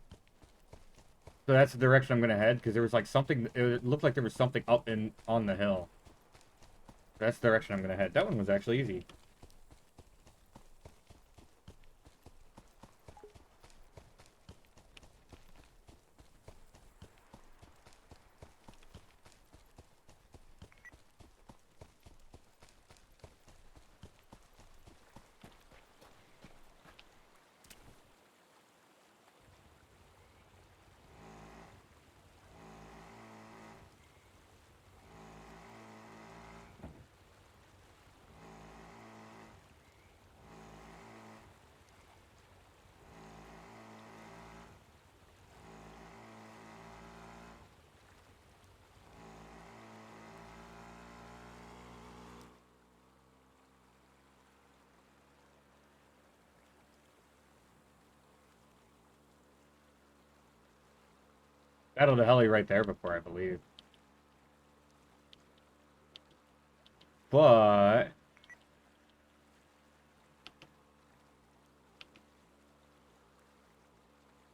So that's the direction I'm gonna head, because there was like something, it looked like there was something up in on the hill. That's the direction I'm gonna head. That one was actually easy. Battled a heli right there before, I believe. But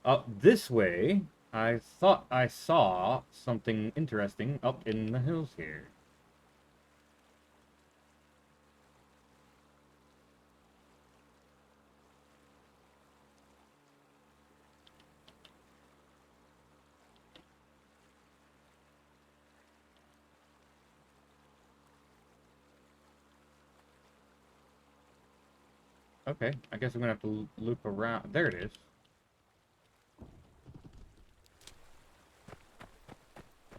up this way, I thought I saw something interesting up in the hills here. Okay, I guess I'm gonna have to loop around. There it is.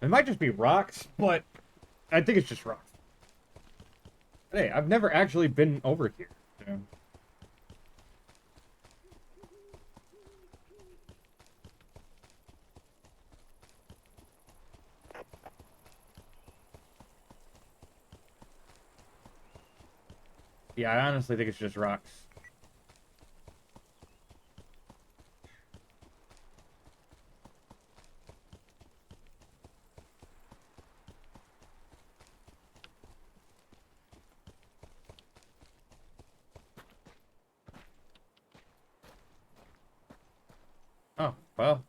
It might just be rocks, but I think it's just rocks. Hey, I've never actually been over here. So. Yeah, I honestly think it's just rocks. Oh, well.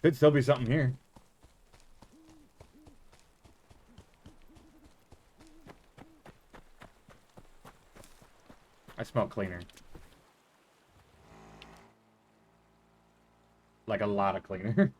Could still be something here. I smell cleaner. Like a lot of cleaner.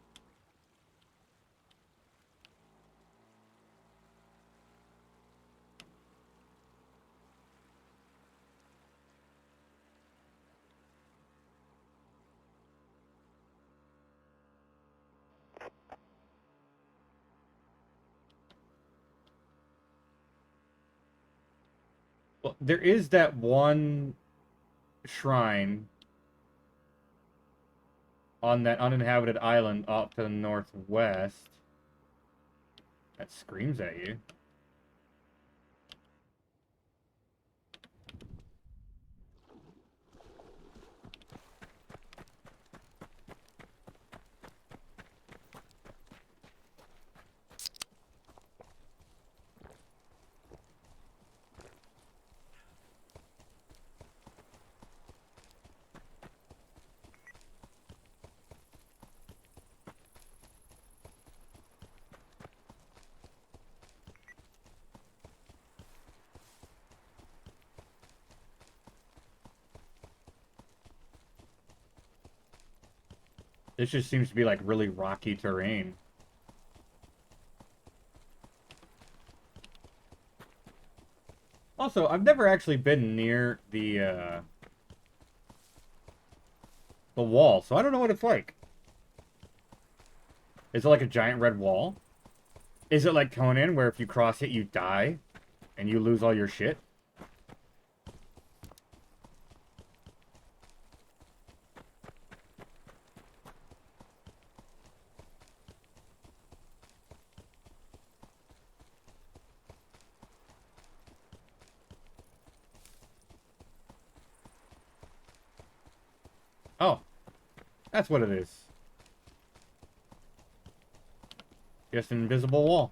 Well, there is that one shrine on that uninhabited island off to the northwest that screams at you. This just seems to be like really rocky terrain. Also, I've never actually been near the wall, so I don't know what it's like. Is it like a giant red wall? Is it like Conan, where if you cross it, you die, and you lose all your shit? Oh, that's what it is. Just an invisible wall.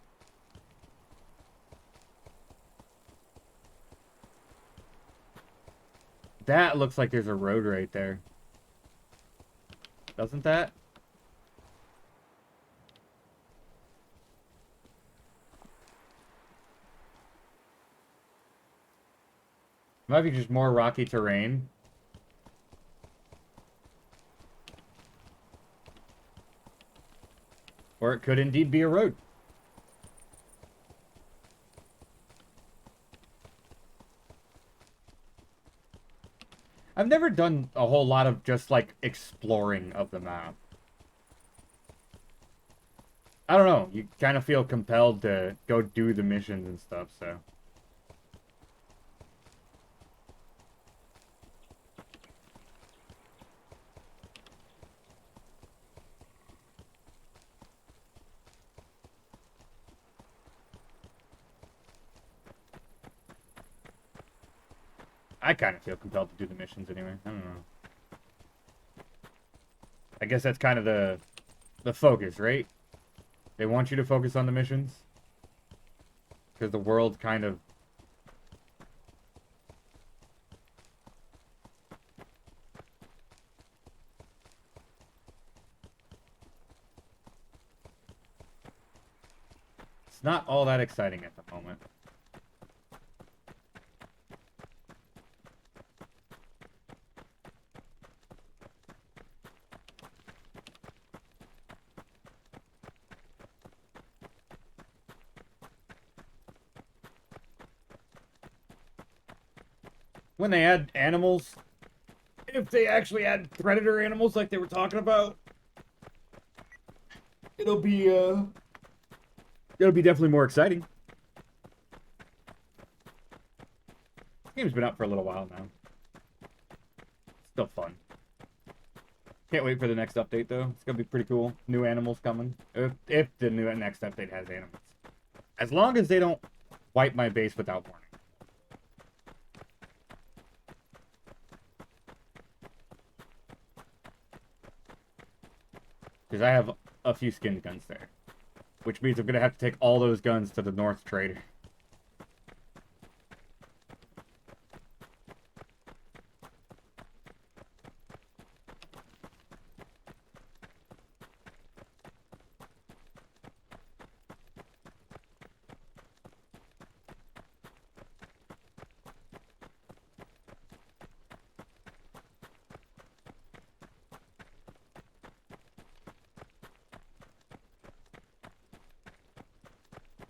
That looks like there's a road right there. Doesn't that? Might be just more rocky terrain. Or it could indeed be a road. I've never done a whole lot of just, like, exploring of the map. I don't know. You kind of feel compelled to go do the missions and stuff, so. I kind of feel compelled to do the missions anyway. I don't know. I guess that's kind of the focus, right? They want you to focus on the missions. Because the world kind of... It's not all that exciting at the moment. When they add animals, if they actually add predator animals like they were talking about, it'll be definitely more exciting. This game's been out for a little while now. Still fun. Can't wait for the next update though. It's gonna be pretty cool. New animals coming. If the new next update has animals. As long as they don't wipe my base without warning. Because I have a few skinned guns there. Which means I'm going to have to take all those guns to the North Trader.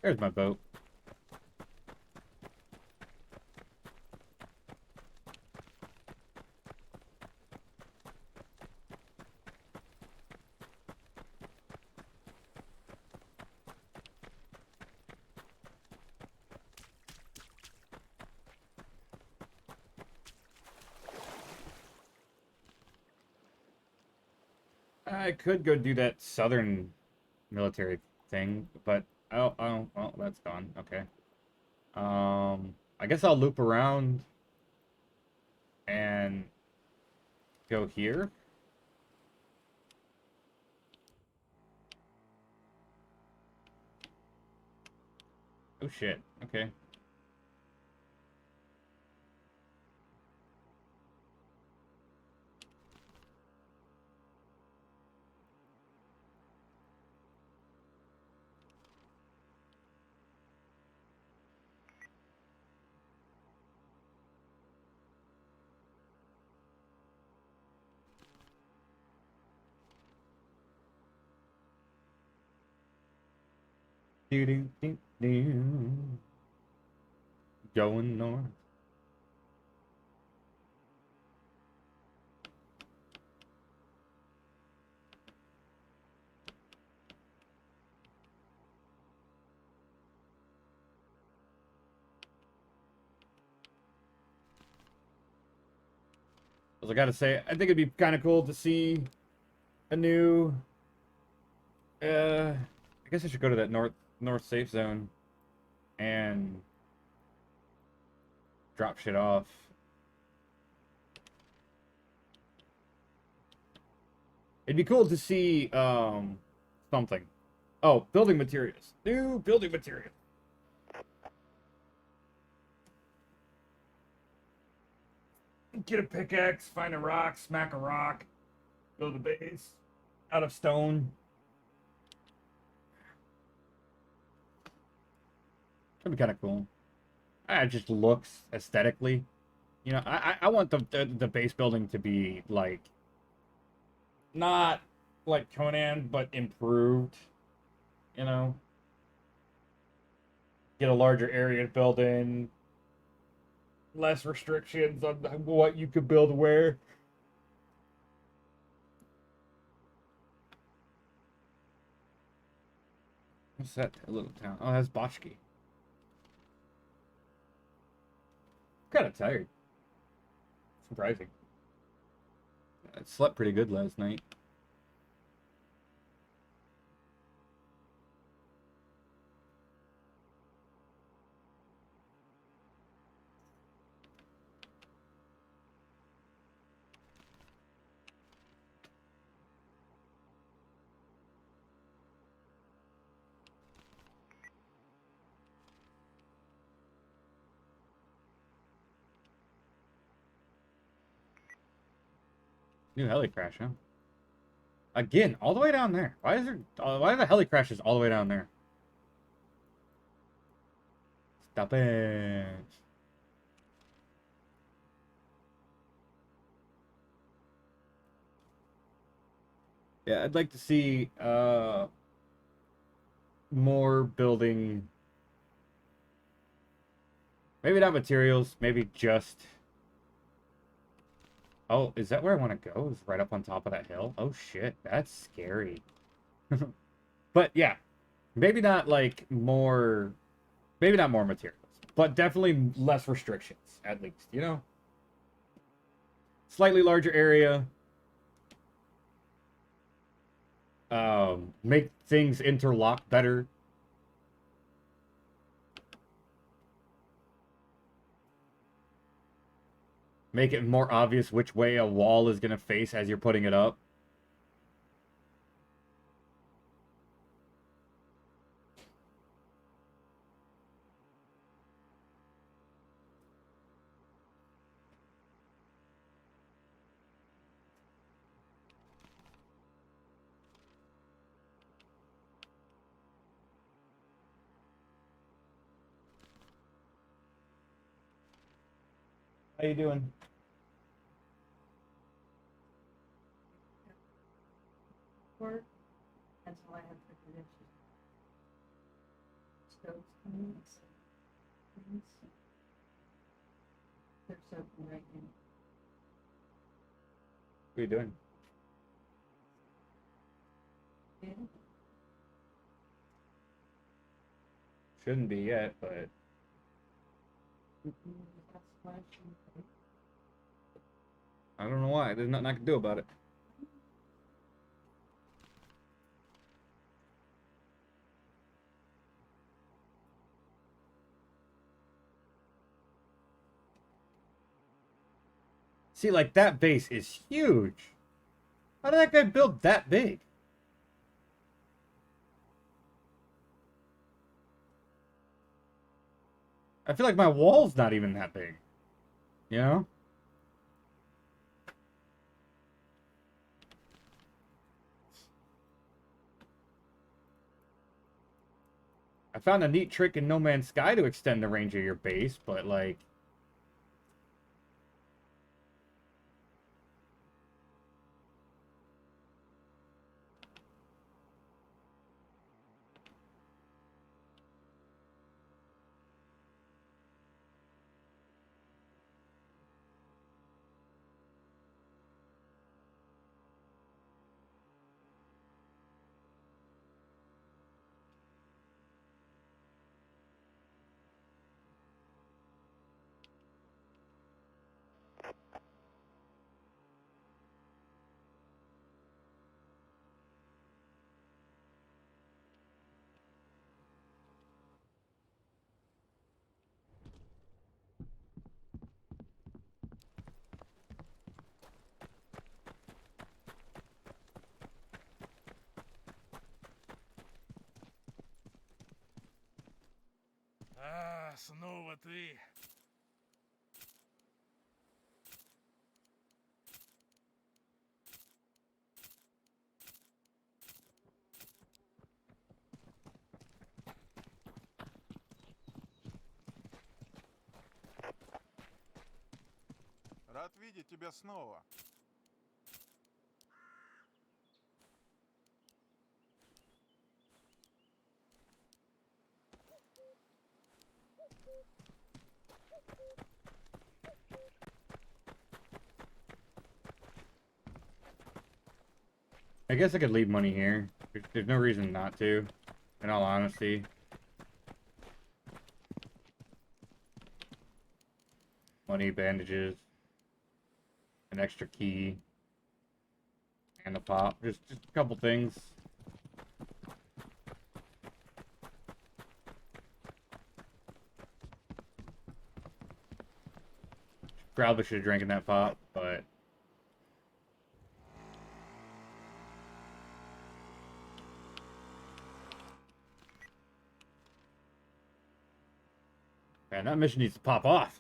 There's my boat. I could go do that southern military thing, but oh, that's gone. Okay. I guess I'll loop around and go here. Oh shit. Okay. Do, do, do, do. Going north. I gotta say, I think it'd be kind of cool to see a new. I guess I should go to that north safe zone and drop shit off. It'd be cool to see something. Oh, building materials. New building materials. Get a pickaxe, find a rock, smack a rock, build a base out of stone. That'd be kind of cool. It just looks aesthetically. You know, I want the base building to be like not like Conan, but improved. You know, get a larger area to build in, less restrictions on what you could build where. What's that little town? Oh, that's Botchki. Kind of tired. Surprising. I slept pretty good last night. New heli crash, huh? Again, all the way down there. Why is there? Why are the heli crashes all the way down there? Stop it. Yeah, I'd like to see more building. Maybe not materials. Maybe just. Oh, is that where I want to go? Is right up on top of that hill? Oh shit, that's scary. But yeah, maybe not like more. Maybe not more materials, but definitely less restrictions at least. You know, slightly larger area. Make things interlock better. Make it more obvious which way a wall is going to face as you're putting it up. How you doing? Work. That's all I have for today. Stoves coming. They're soaking right now. What are you doing? Yeah. Shouldn't be yet, but That's flashing. I don't know why. There's nothing I can do about it. See, like, that base is huge. How did that guy build that big? I feel like my wall's not even that big. You know? I found a neat trick in No Man's Sky to extend the range of your base, but, like... А, снова ты. Рад видеть тебя снова. I guess I could leave money here. There's no reason not to, in all honesty. Money, bandages, an extra key, and a pop. Just a couple things. Probably should have drank that pop, but man, that mission needs to pop off.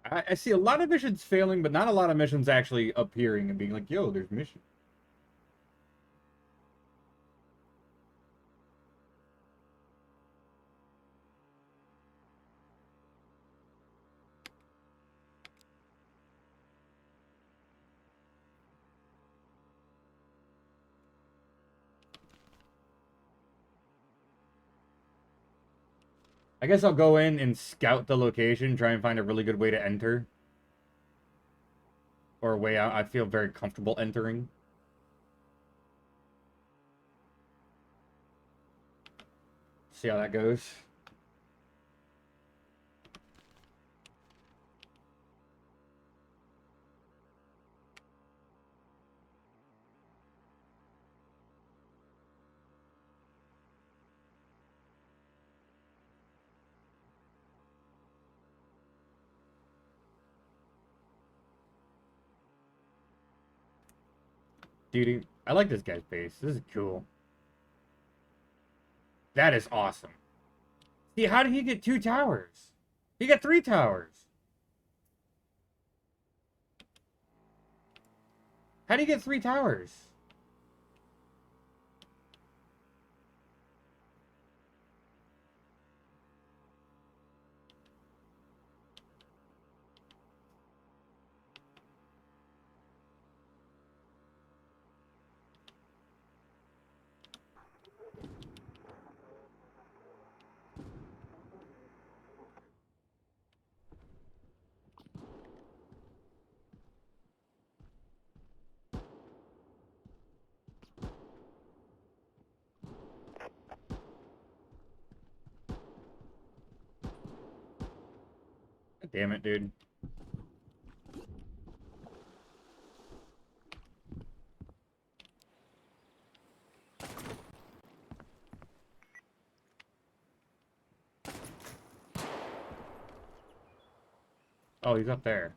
I see a lot of missions failing, but not a lot of missions actually appearing and being like, yo, there's mission. I guess I'll go in and scout the location, try and find a really good way to enter. Or a way I feel very comfortable entering. See how that goes. Dude, I like this guy's base. This is cool. That is awesome. See, how did he get 2 towers? He got 3 towers. How do you get 3 towers? Damn it, dude. Oh, he's up there.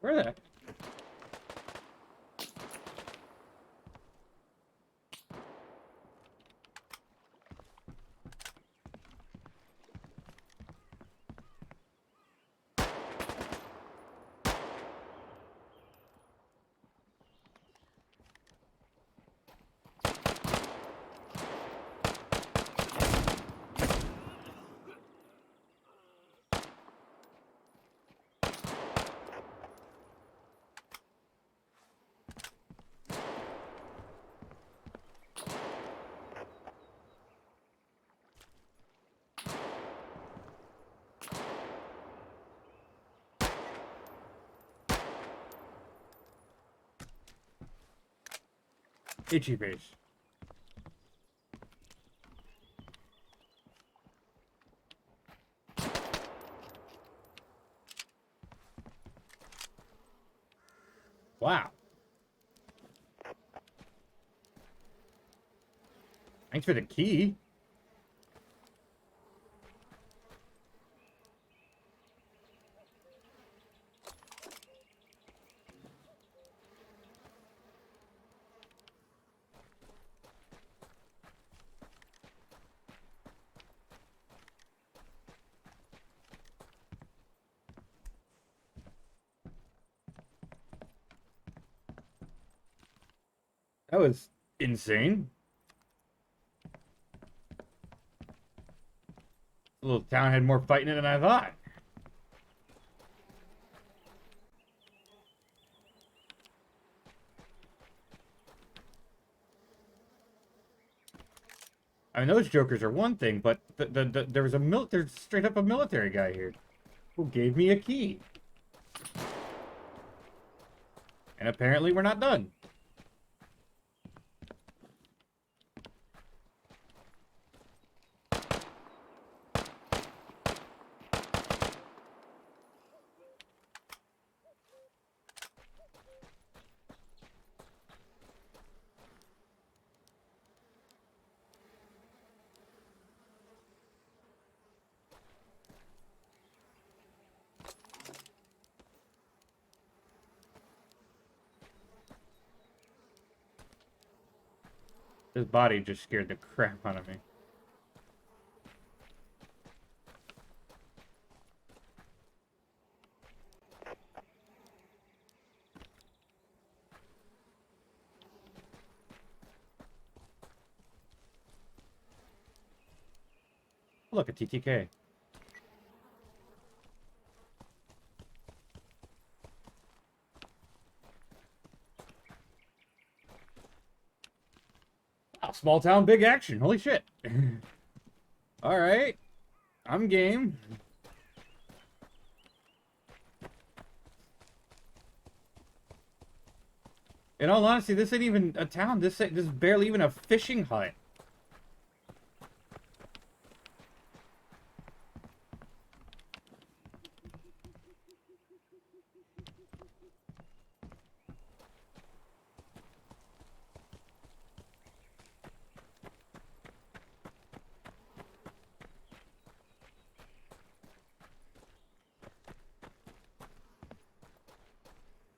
Where the heck? Itchy face. Wow. Thanks for the key. That was insane. The little town had more fight in it than I thought. I mean, those jokers are one thing, but there was there's straight up a military guy here who gave me a key. And apparently we're not done. This body just scared the crap out of me. Look, a TTK. Wow, small town, big action. Holy shit. Alright. I'm game. In all honesty, this ain't even a town. This is barely even a fishing hut.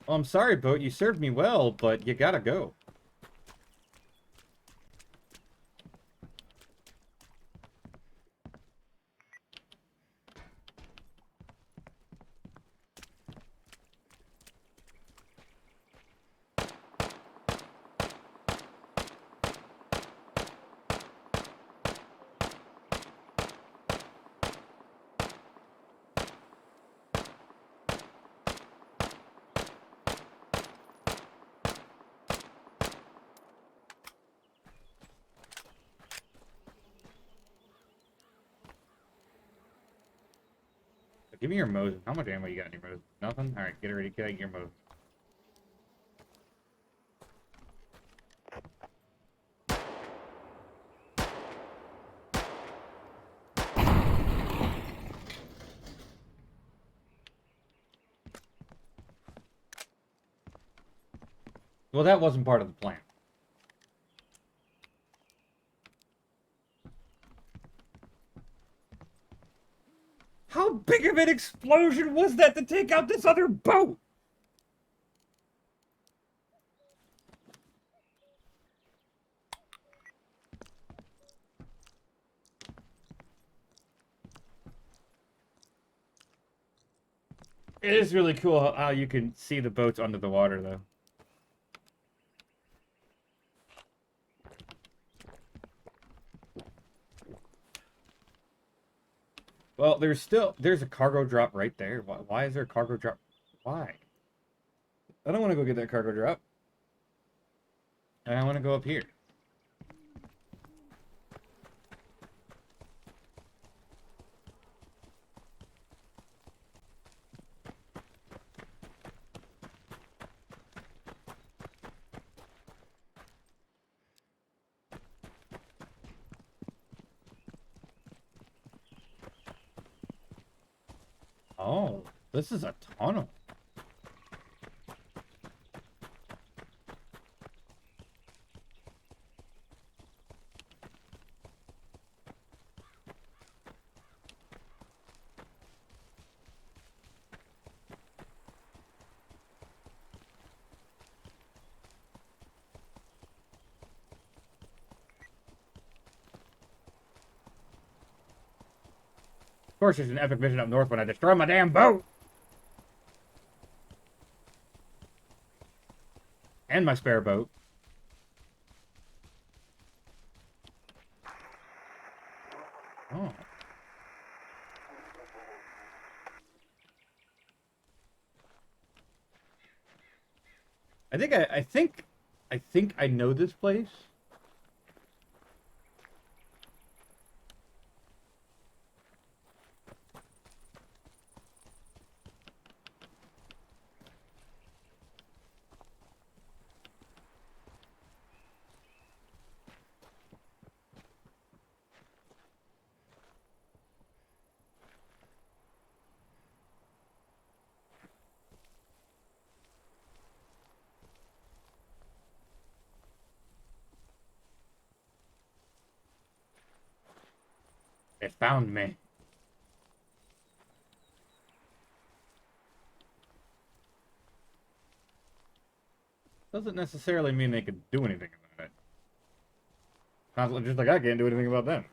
Well, I'm sorry, boat. You served me well, but you gotta go. Give me your Mosin. How much ammo you got in your Mosin? Nothing? Alright, get it ready. Get out your Mosin. Well, that wasn't part of the plan. How big of an explosion was that to take out this other boat? It is really cool how you can see the boats under the water, though. Well, there's a cargo drop right there. Why is there a cargo drop? Why? I don't want to go get that cargo drop. I want to go up here. Oh, this is a tunnel. Of course, there's an epic mission up north when I destroy my damn boat. And my spare boat. Oh. I think I know this place. It found me. Doesn't necessarily mean they could do anything about it. Not just like I can't do anything about them.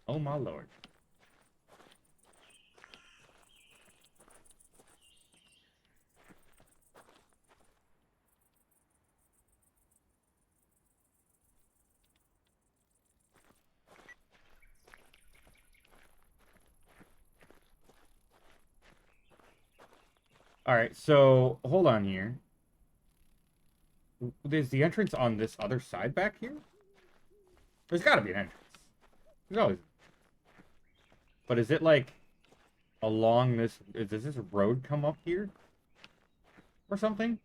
Oh my lord. Alright, so hold on here. There's the entrance on this other side back here? There's gotta be an entrance. There's always. But is it like along this? Does this road come up here? Or something?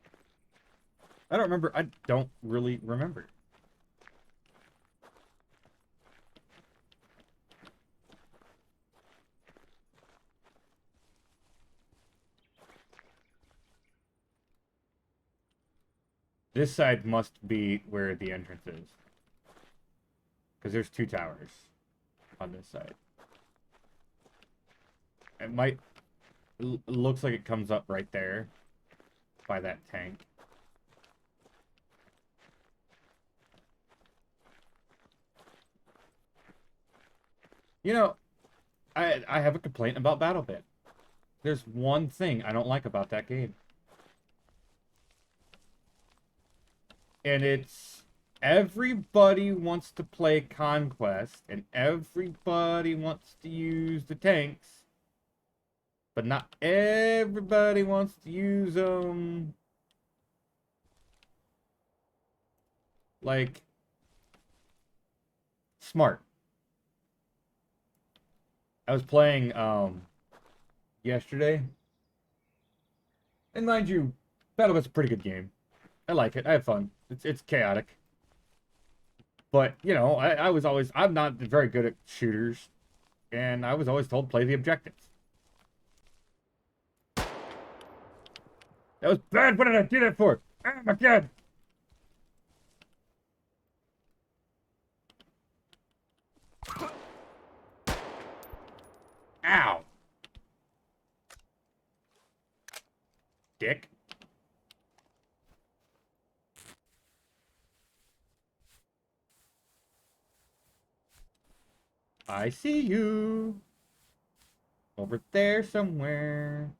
I don't remember. I don't really remember. This side must be where the entrance is. Because there's two towers on this side. It might... looks like it comes up right there. By that tank. You know, I have a complaint about BattleBit. There's one thing I don't like about that game. And it's everybody wants to play Conquest and everybody wants to use the tanks. But not everybody wants to use them. Like smart. I was playing yesterday. And mind you, BattleBit's a pretty good game. I like it. I have fun. It's chaotic. But, you know, I was always... I'm not very good at shooters. And I was always told play the objectives. That was bad. What did I do that for? Oh my god. Ow. Dick. I see you. Over there somewhere.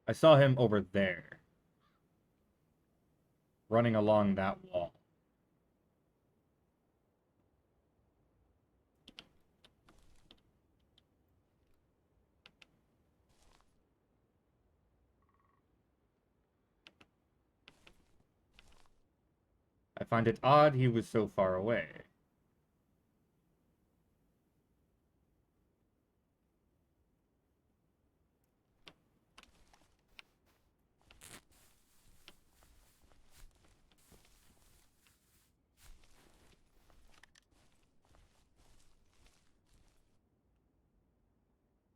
I saw him over there. Running along that wall. I find it odd he was so far away.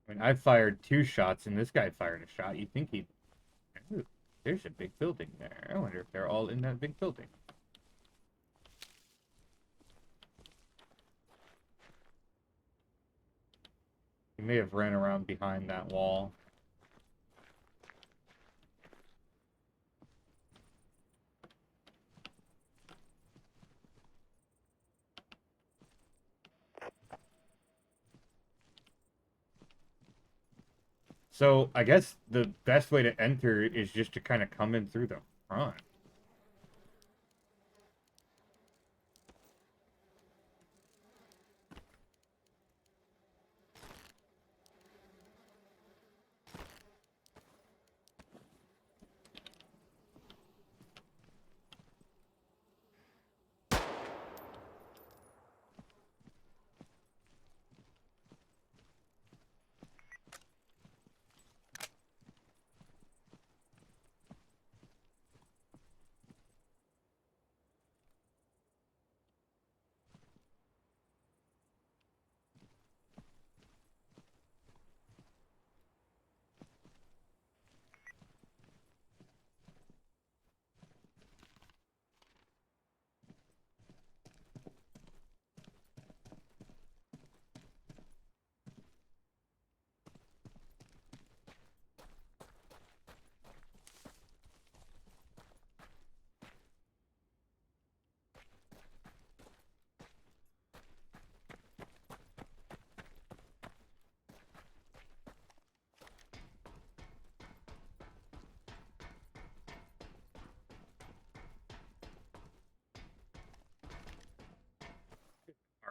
I mean, I fired 2 shots and this guy fired a shot. You think he'd... Ooh, there's a big building there. I wonder if they're all in that big building. He may have ran around behind that wall. So, I guess the best way to enter is just to kind of come in through the front.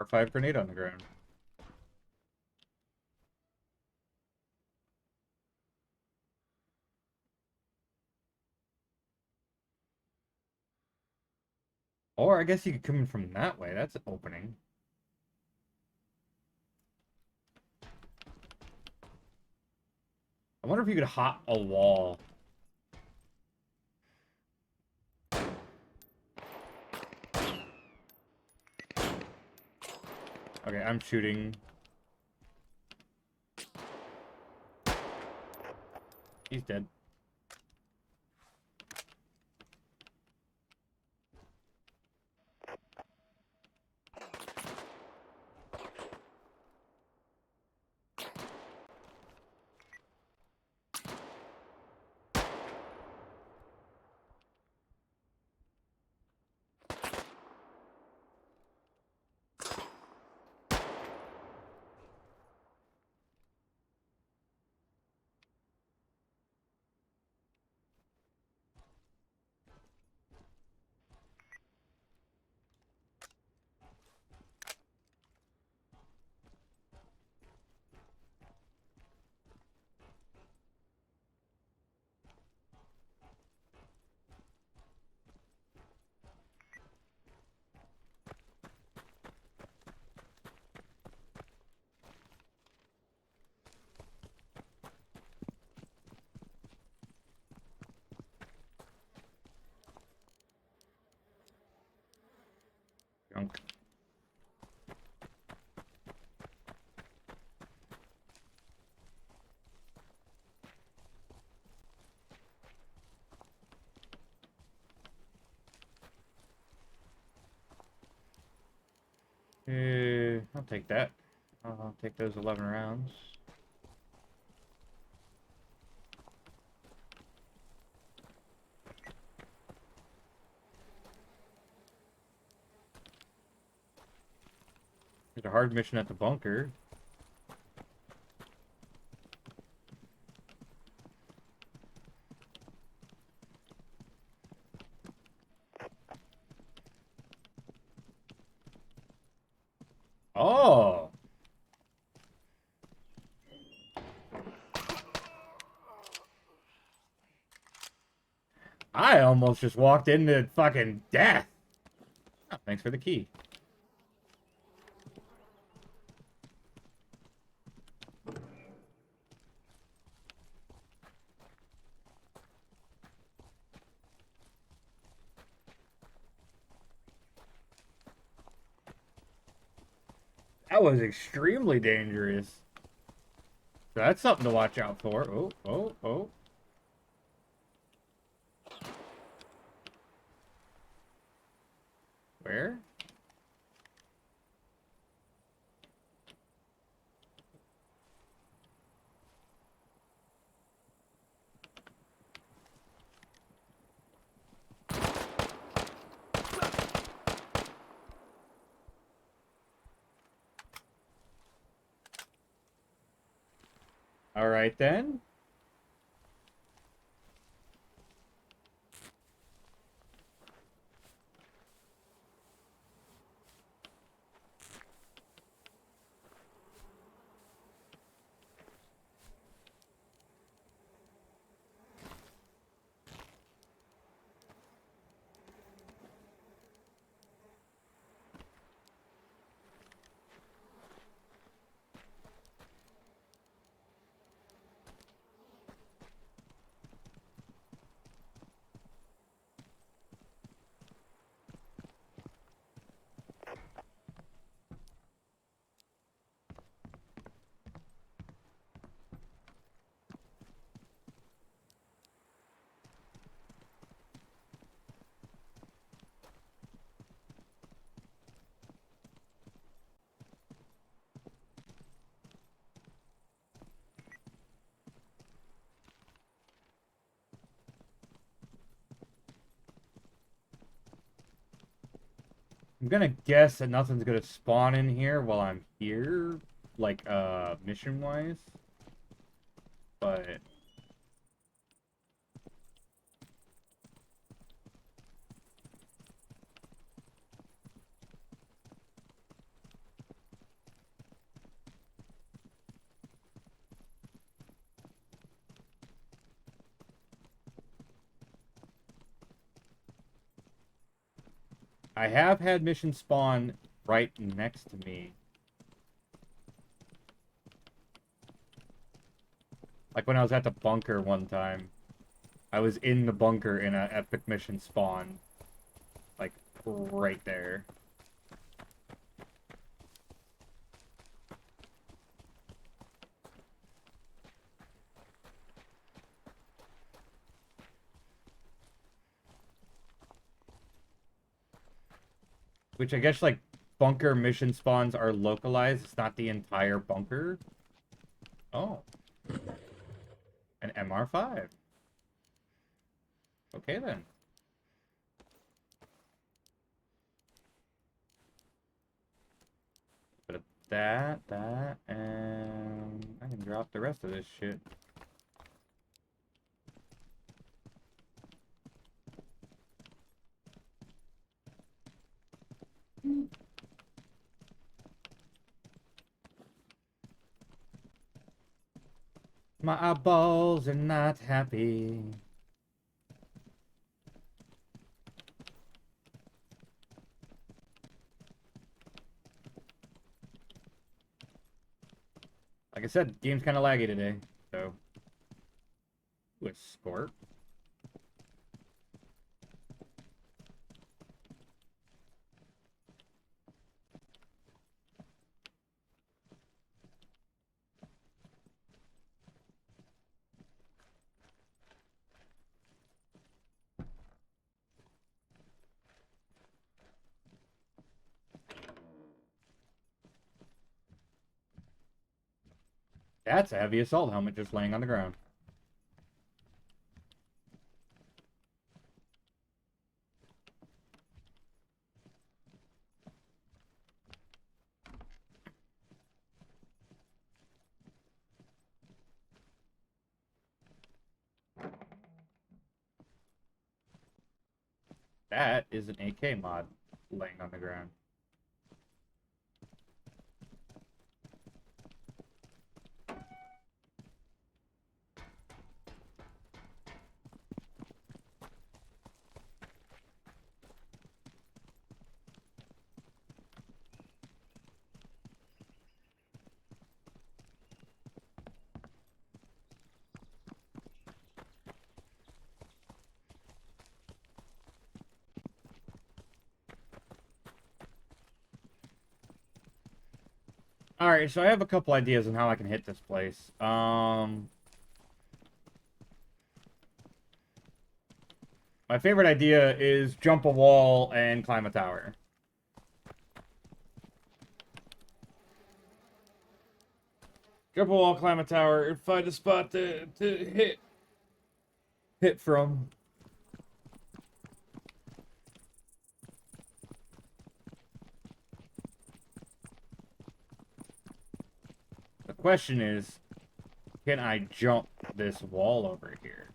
R5 grenade on the ground. Or I guess you could come in from that way. That's an opening. I wonder if you could hop a wall. Okay, I'm shooting. He's dead. Junk. I'll take that. I'll take those 11 rounds. There's a hard mission at the bunker. Oh. I almost just walked into fucking death. Oh, thanks for the key. That was extremely dangerous. So that's something to watch out for. Oh, oh, oh. Where? All right then. I'm gonna guess that nothing's gonna spawn in here while I'm here, like, mission-wise. But I have had missions spawn right next to me. Like when I was at the bunker one time. I was in the bunker in an epic mission spawn. Like, right there. Which I guess, like, bunker mission spawns are localized. It's not the entire bunker. Oh. An MR5. Okay, then. But that, and I can drop the rest of this shit. My eyeballs are not happy. Like I said, game's kind of laggy today, so. Ooh, a scorp. That's a heavy assault helmet just laying on the ground. That is an AK mod laying on the ground. Alright, so I have a couple ideas on how I can hit this place. My favorite idea is jump a wall and climb a tower. Jump a wall, climb a tower, and find a spot to hit from. The question is, can I jump this wall over here?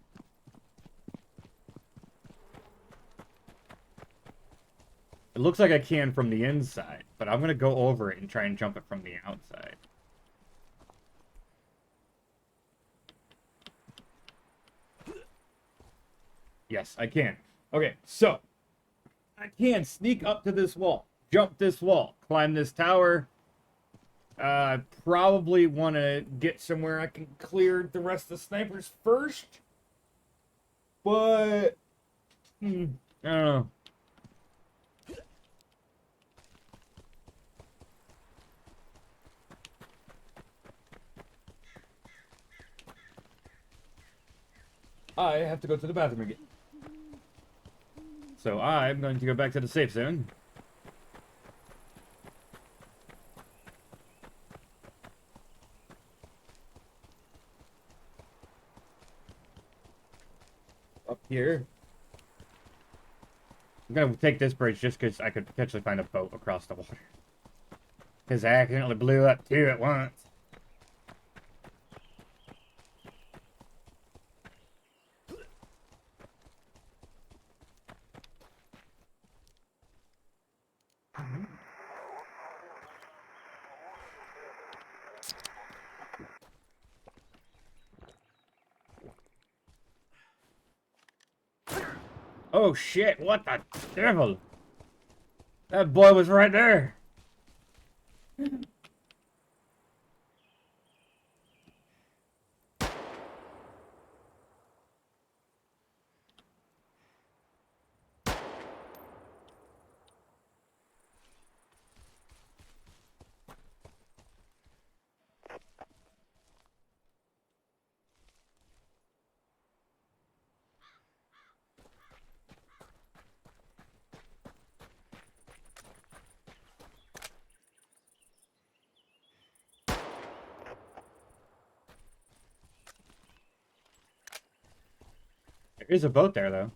It looks like I can from the inside, but I'm gonna go over it and try and jump it from the outside. Yes, I can. Okay, so I can sneak up to this wall, jump this wall, climb this tower. I probably want to get somewhere I can clear the rest of the snipers first. But, I don't know. I have to go to the bathroom again. So I'm going to go back to the safe zone. Up here. I'm going to take this bridge just because I could potentially find a boat across the water. Because I accidentally blew up two at once. Oh shit, what the devil? That boy was right there. There is a boat there, though.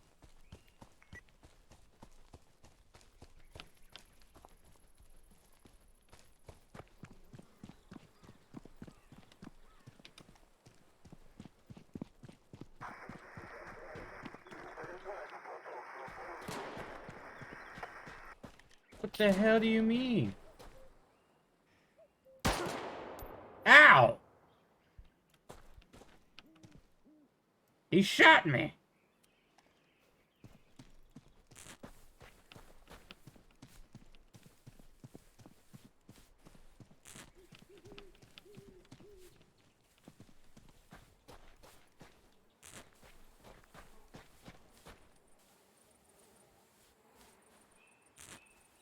What the hell do you mean? Ow! He shot me!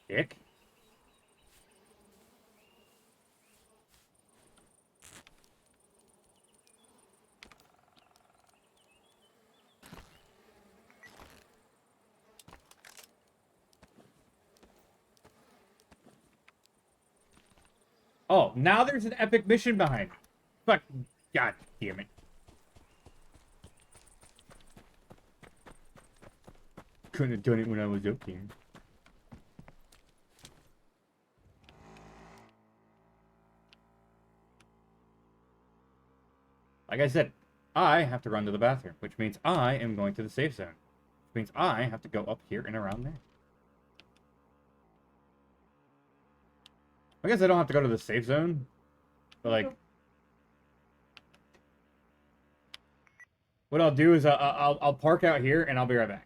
Dick? Oh, now there's an epic mission behind me. Fuck. God damn it. Couldn't have done it when I was up here. Like I said, I have to run to the bathroom, which means I am going to the safe zone. Which means I have to go up here and around there. I guess I don't have to go to the safe zone. But, like... What I'll do is I'll park out here and I'll be right back.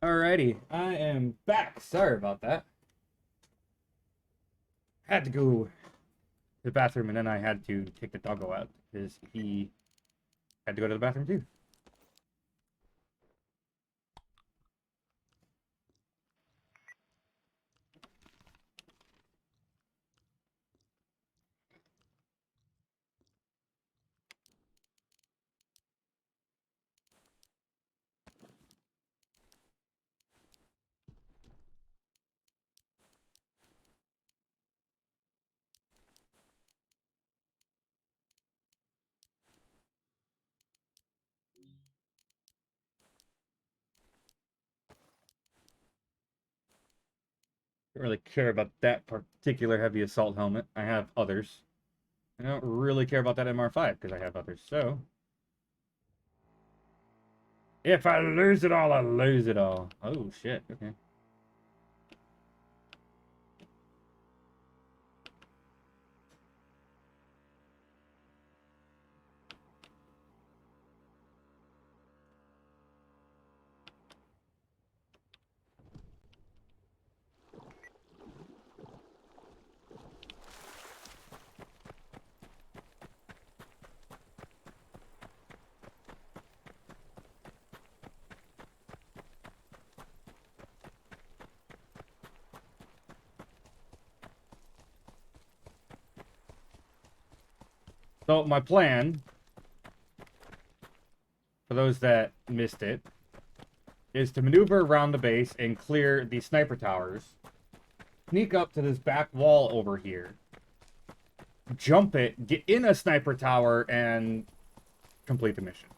Alrighty, I am back. Sorry about that. Had to go to the bathroom, and then I had to take the doggo out because he had to go to the bathroom too. Don't really care about that particular heavy assault helmet. I have others. I don't really care about that MR5 because I have others. So, if I lose it all, I lose it all. Oh shit. Okay. So my plan, for those that missed it, is to maneuver around the base and clear the sniper towers, sneak up to this back wall over here, jump it, get in a sniper tower, and complete the mission.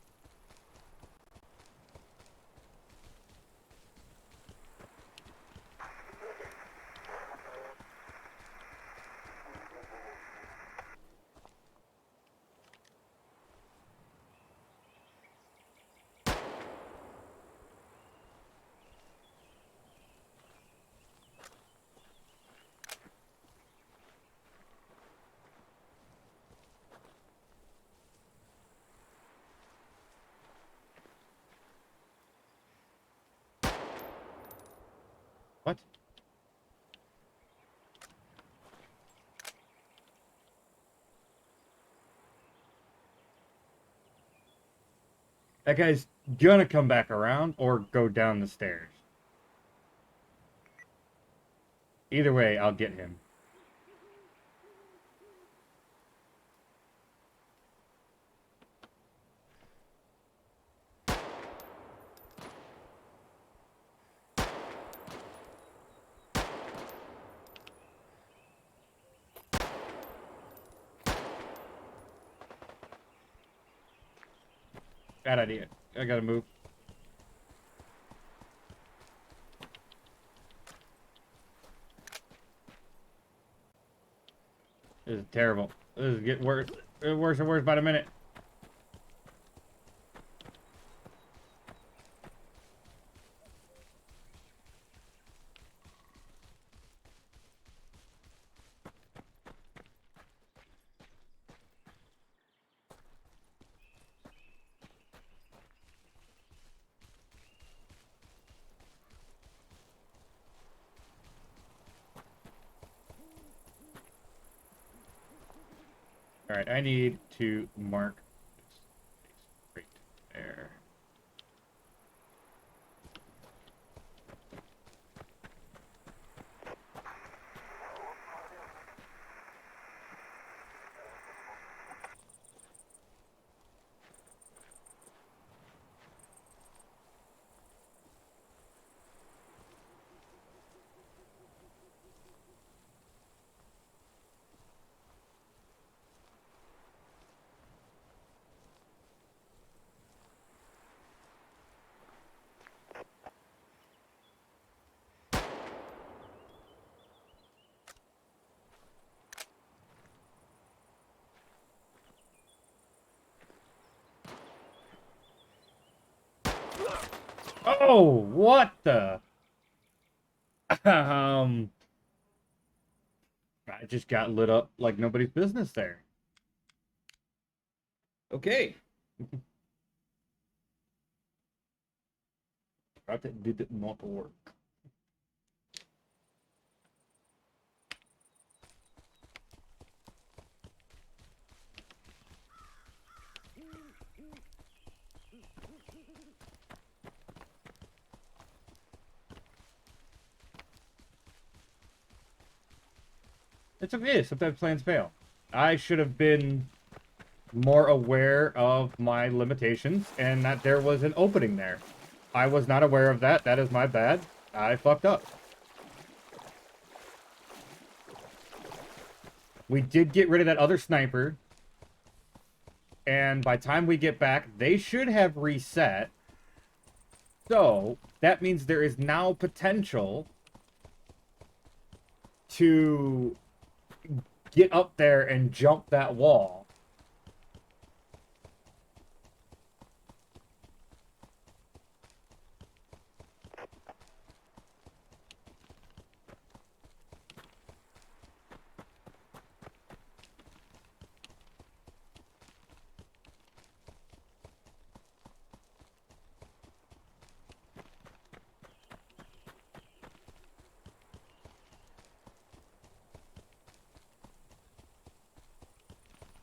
What? That guy's gonna come back around or go down the stairs. Either way, I'll get him. Bad idea. I gotta move. This is terrible. This is getting worse. Worse and worse by the minute. Alright, I need to mark this place right there. Oh, what the? Um, I just got lit up like nobody's business there. Okay. That did not work. It's okay. Sometimes plans fail. I should have been more aware of my limitations and that there was an opening there. I was not aware of that. That is my bad. I fucked up. We did get rid of that other sniper. And by the time we get back, they should have reset. So, that means there is now potential to get up there and jump that wall.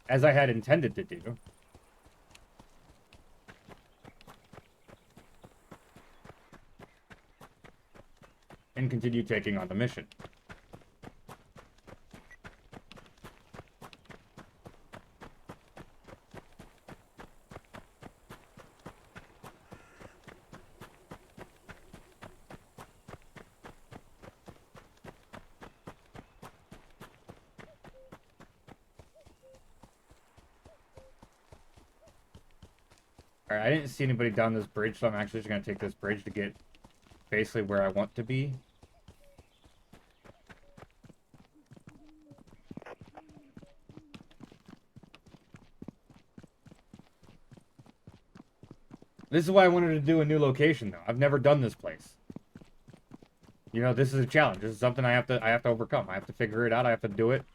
As I had intended to do. And continue taking on the mission. Alright, I didn't see anybody down this bridge, so I'm actually just going to take this bridge to get basically where I want to be. This is why I wanted to do a new location, though. I've never done this place. You know, this is a challenge. This is something I have to overcome. I have to figure it out. I have to do it.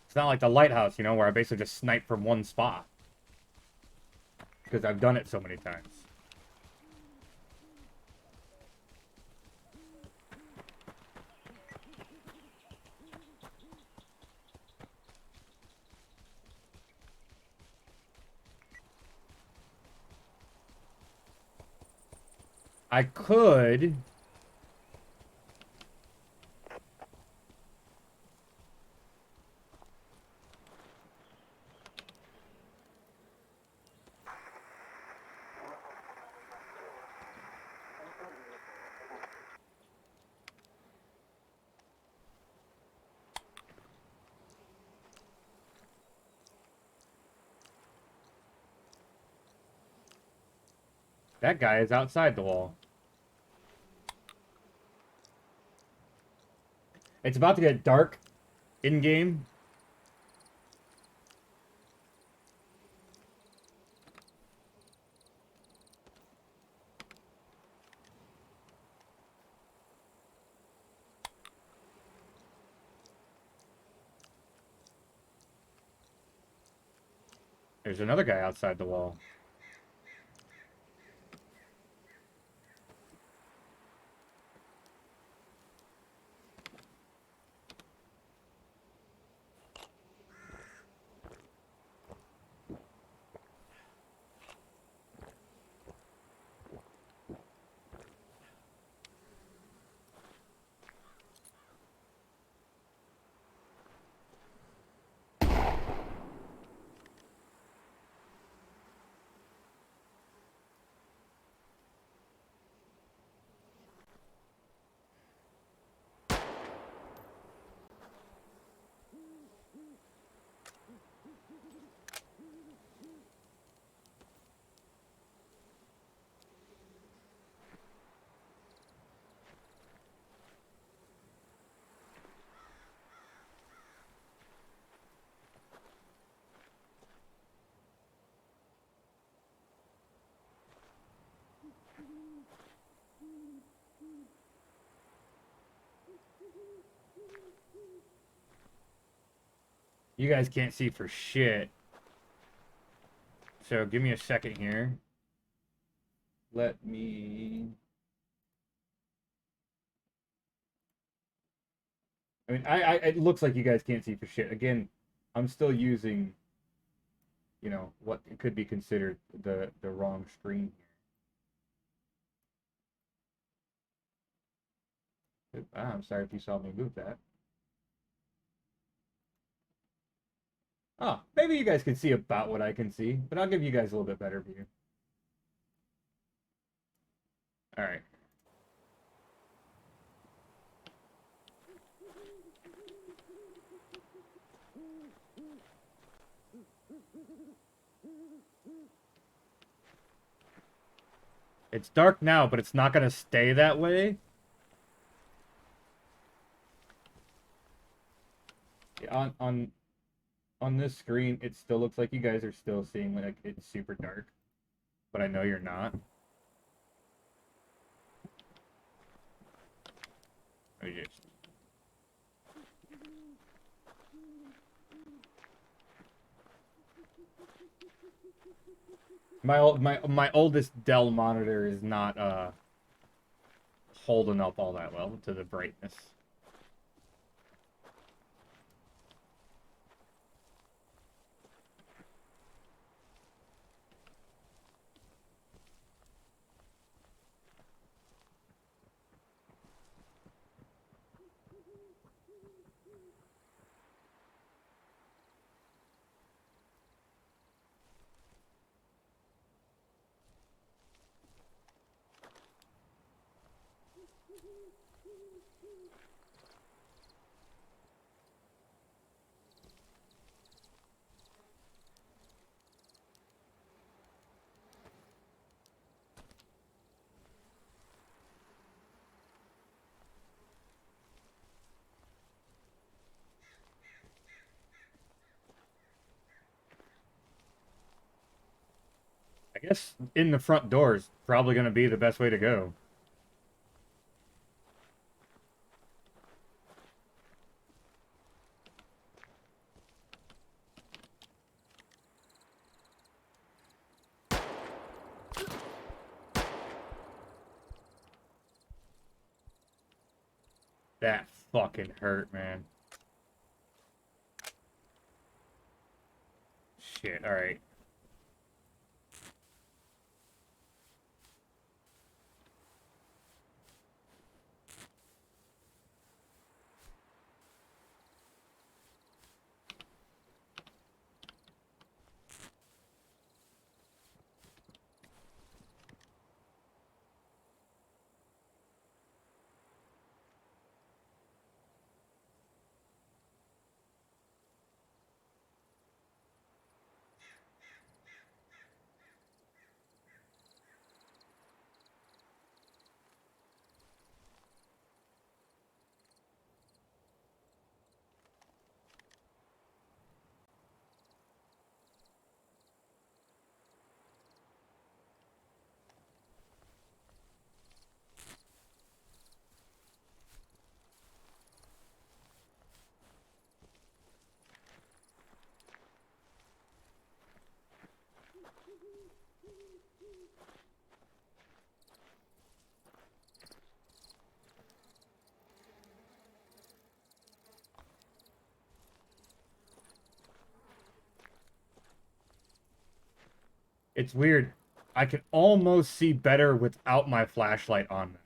It's not like the lighthouse, you know, where I basically just snipe from one spot. Because I've done it so many times. I could... That guy is outside the wall. It's about to get dark in-game. There's another guy outside the wall. You guys can't see for shit. So give me a second here. Let me... I mean, it looks like you guys can't see for shit. Again, I'm still using, you know, what could be considered the wrong screen here. Ah, I'm sorry if you saw me move that. Oh, maybe you guys can see about what I can see, but I'll give you guys a little bit better view. All right. It's dark now, but it's not going to stay that way. On this screen, it still looks like you guys are still seeing like it's super dark, but I know you're not. Oh, yes. My oldest Dell monitor is not holding up all that well to the brightness. I guess in the front door is probably going to be the best way to go. That fucking hurt, man. Shit, alright. It's weird. I can almost see better without my flashlight on.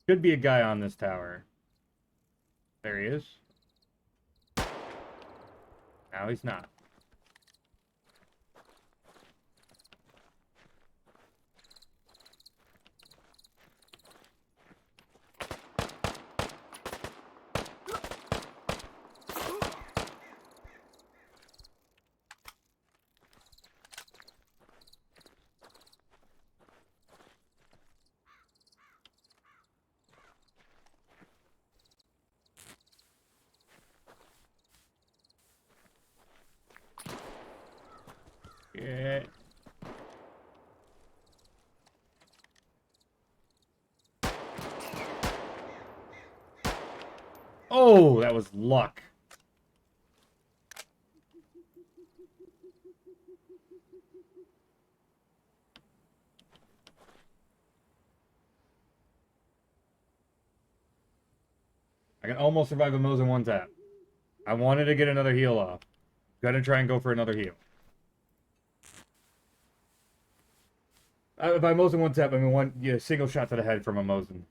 Could be a guy on this tower. There he is. Now he's not. Shit. Oh, that was luck. I can almost survive a Mosin one tap. I wanted to get another heal off. Gotta try and go for another heal. By Mosin one tap, I mean single shot to the head from a Mosin.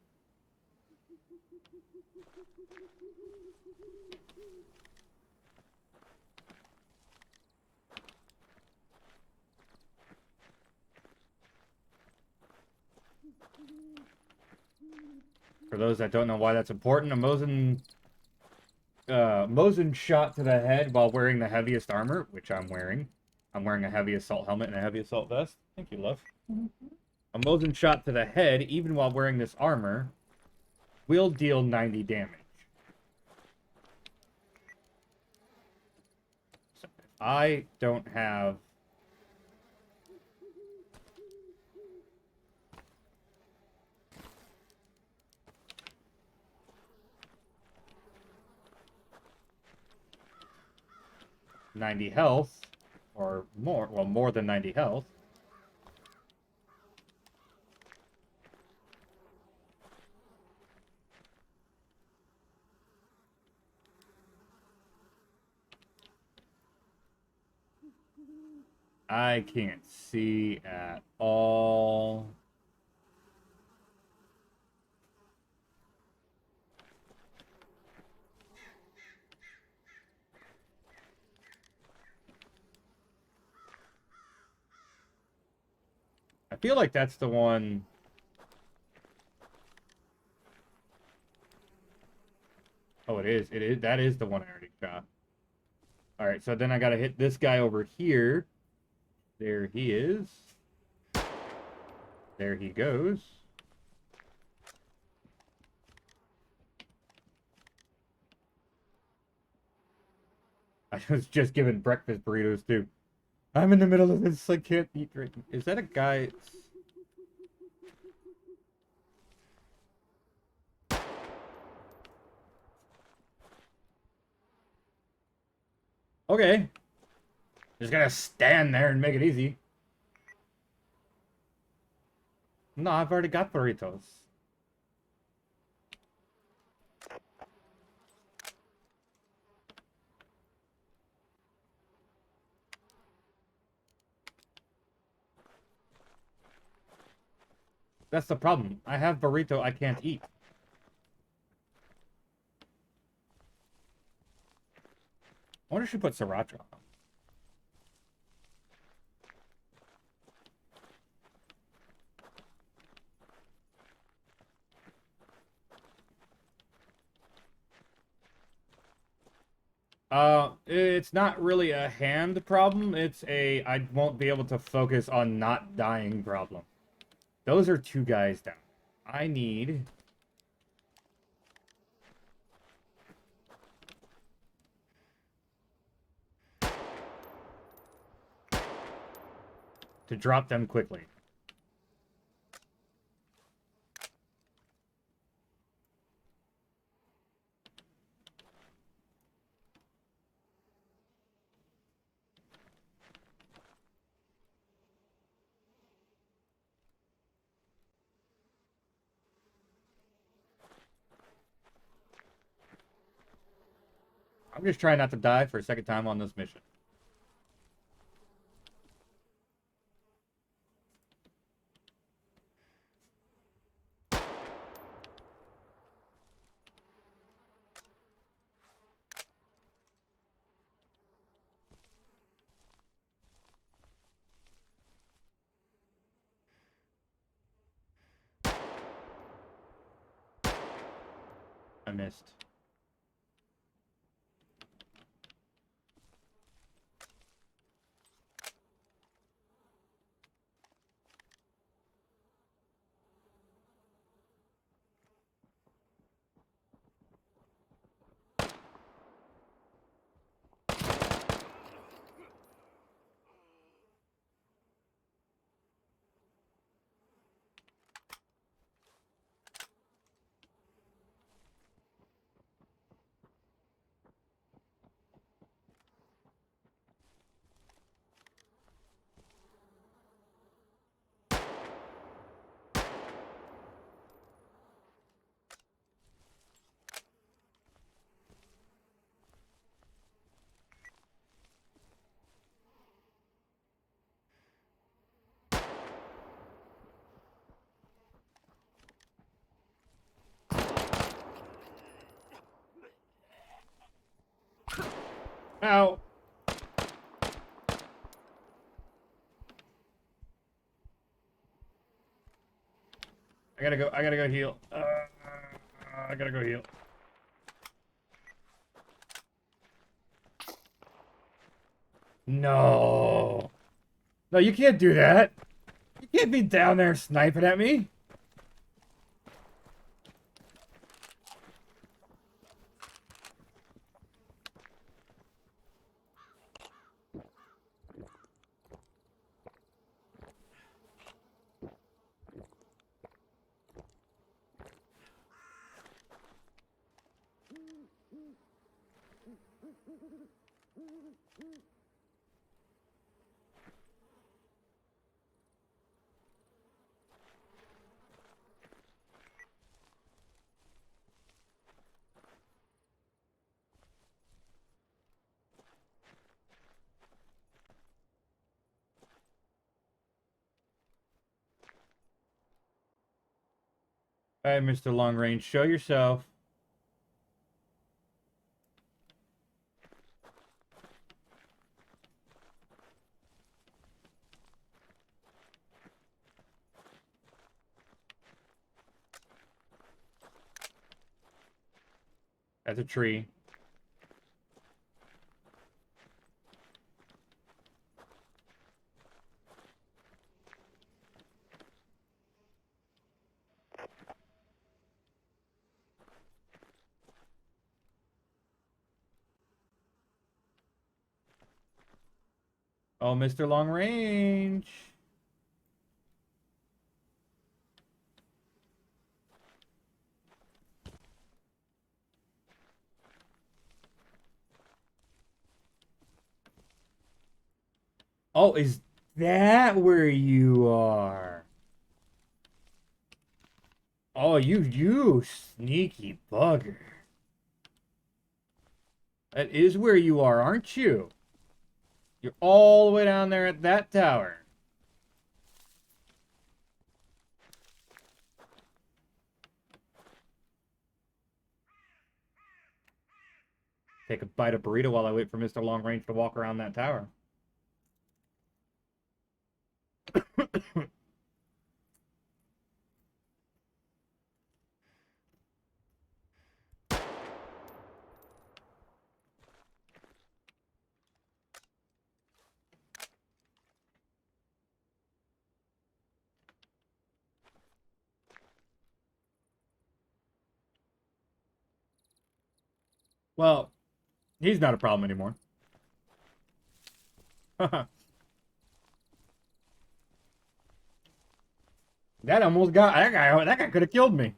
For those that don't know why that's important, a Mosin shot to the head while wearing the heaviest armor, which I'm wearing. I'm wearing a heavy assault helmet and a heavy assault vest. Thank you, love. A Mosin shot to the head, even while wearing this armor, will deal 90 damage. So if I don't have... ...90 health, or more, well, more than 90 health, I can't see at all. I feel like that's the one... Oh, it is. It is. That is the one I already shot. Alright, so then I gotta hit this guy over here. There he is. There he goes. I was just given breakfast burritos, too. I'm in the middle of this. I can't eat drink. Is that a guy? Okay. Just gonna stand there and make it easy. No, I've already got burritos. That's the problem. I have burrito I can't eat. I wonder if she put sriracha on. It's not really a hand problem. It's a I won't be able to focus on not dying problem. Those are two guys down. I need... to drop them quickly. I'm just trying not to die for a second time on this mission. I missed. Ow. I gotta go heal. I gotta go heal. No. No, you can't do that. You can't be down there sniping at me. All right, Mr. Long Range, show yourself. That's a tree. Oh, Mr. Long Range. Oh, is that where you are? Oh, you sneaky bugger. That is where you are, aren't you? You're all the way down there at that tower. Take a bite of burrito while I wait for Mr. Long Range to walk around that tower. Well, he's not a problem anymore. That almost got that guy. That guy could have killed me.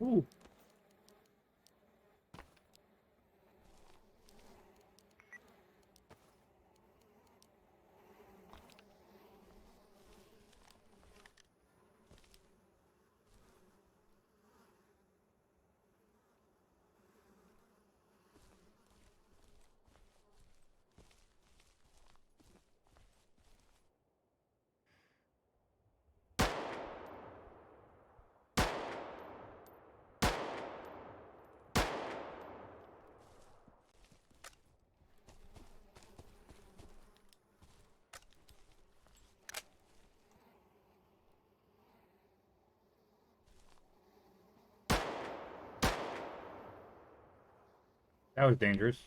Ooh. That was dangerous.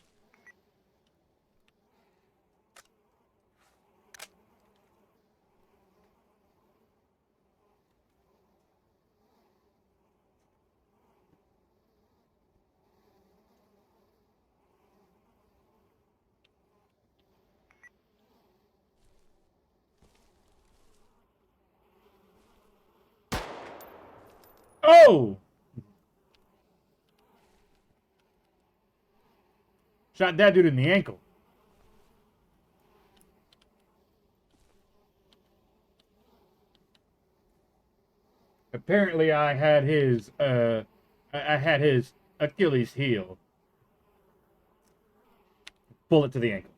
Oh! Shot that dude in the ankle. apparently I had his I had his Achilles heel. Bullet to the ankle.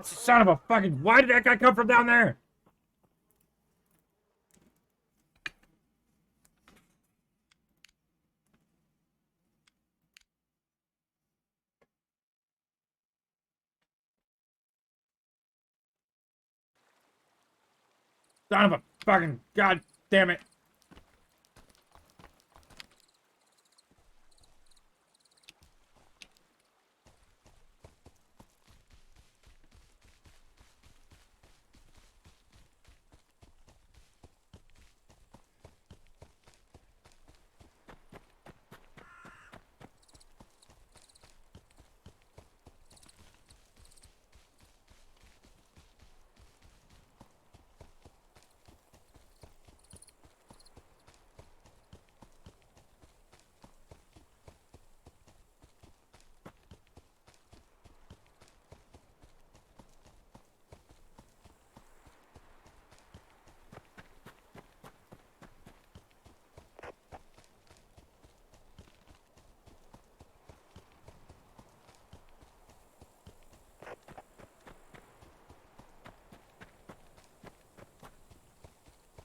Son of a fucking... Why did that guy come from down there? Son of a fucking... God damn it.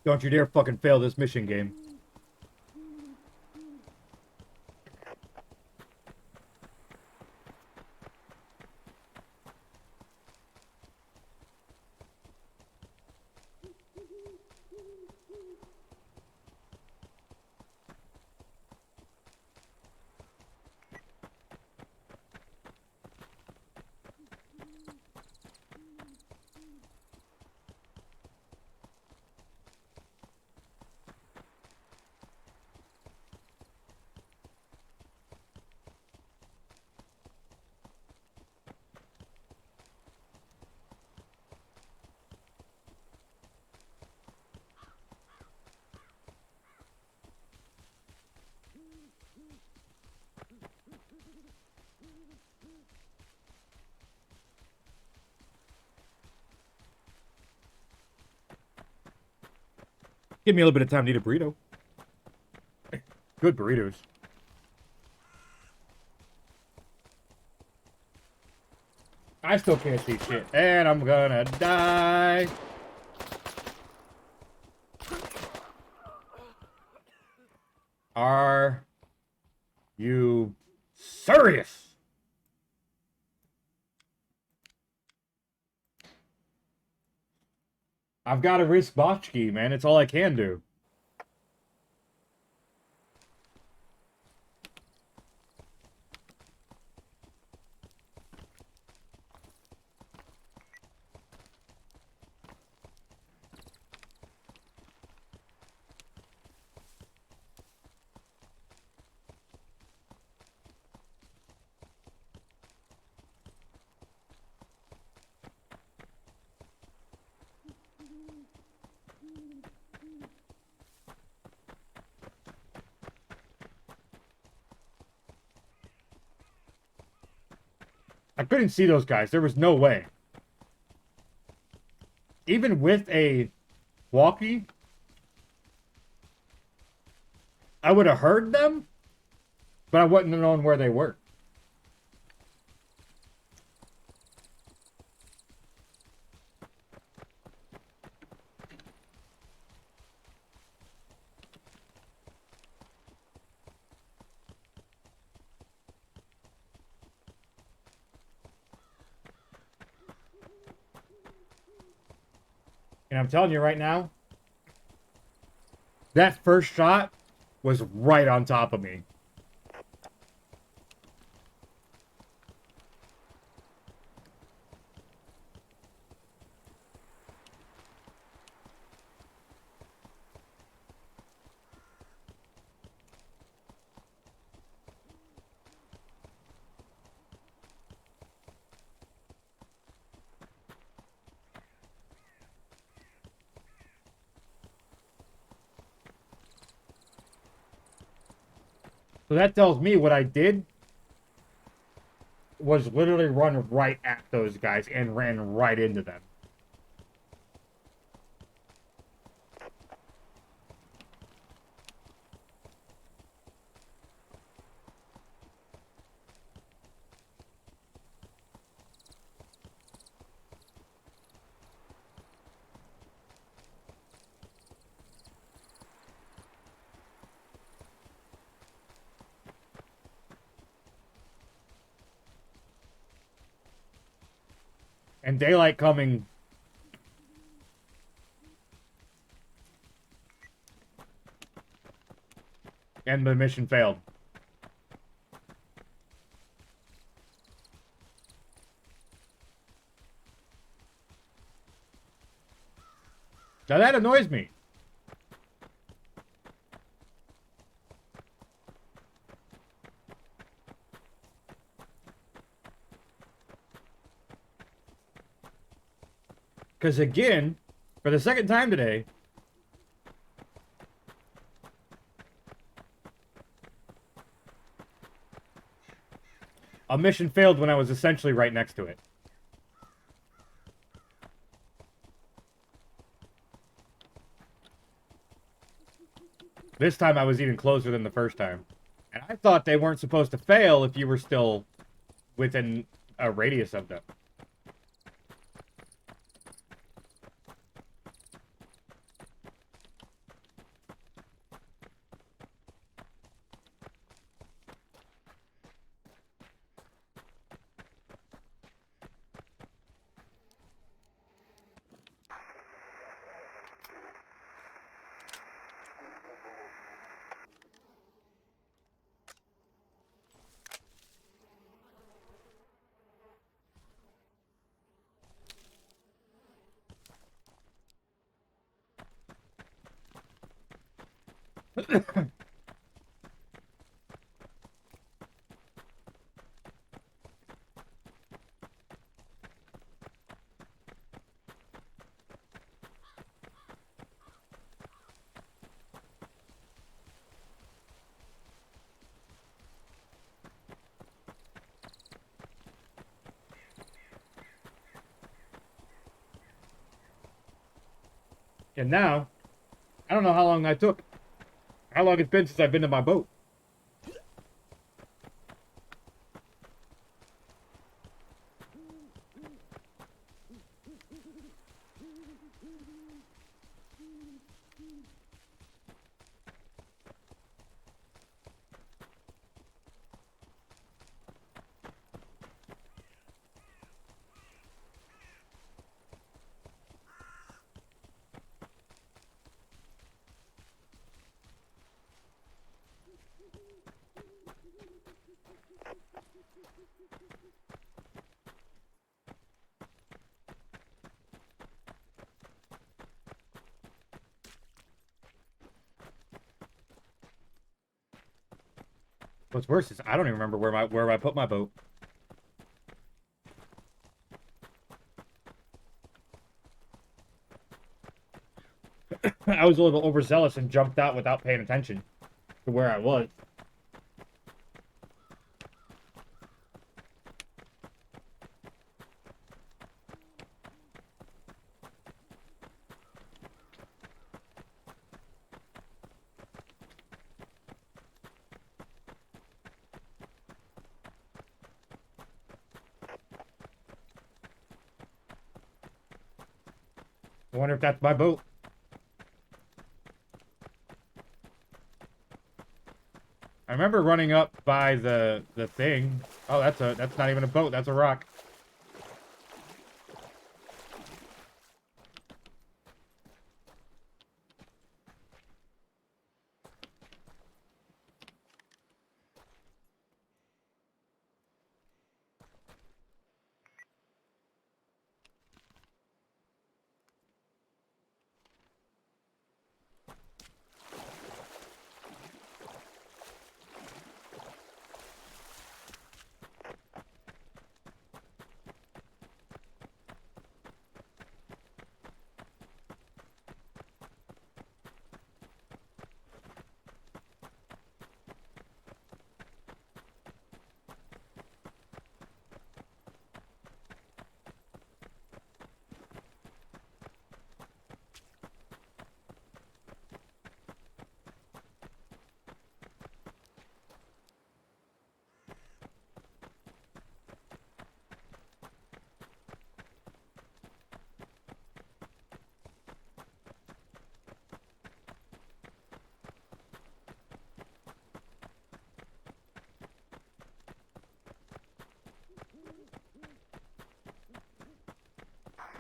Don't you dare fucking fail this mission game. Give me a little bit of time to eat a burrito. Good burritos. I still can't see shit. And I'm gonna die. Are you serious? I've got to risk botchkey, man. It's all I can do. I couldn't see those guys. There was no way. Even with a walkie, I would have heard them, but I wouldn't have known where they were. And I'm telling you right now, that first shot was right on top of me. So that tells me what I did was literally run right at those guys and ran right into them. And daylight coming. And the mission failed. Now that annoys me. Because again, for the second time today, a mission failed when I was essentially right next to it. This time I was even closer than the first time. And I thought they weren't supposed to fail if you were still within a radius of them. And now, I don't know how long how long it's been since I've been to my boat. What's worse is I don't even remember where I put my boat. I was a little overzealous and jumped out without paying attention to where I was. I wonder if that's my boat. I remember running up by the thing. Oh, that's not even a boat. That's a rock.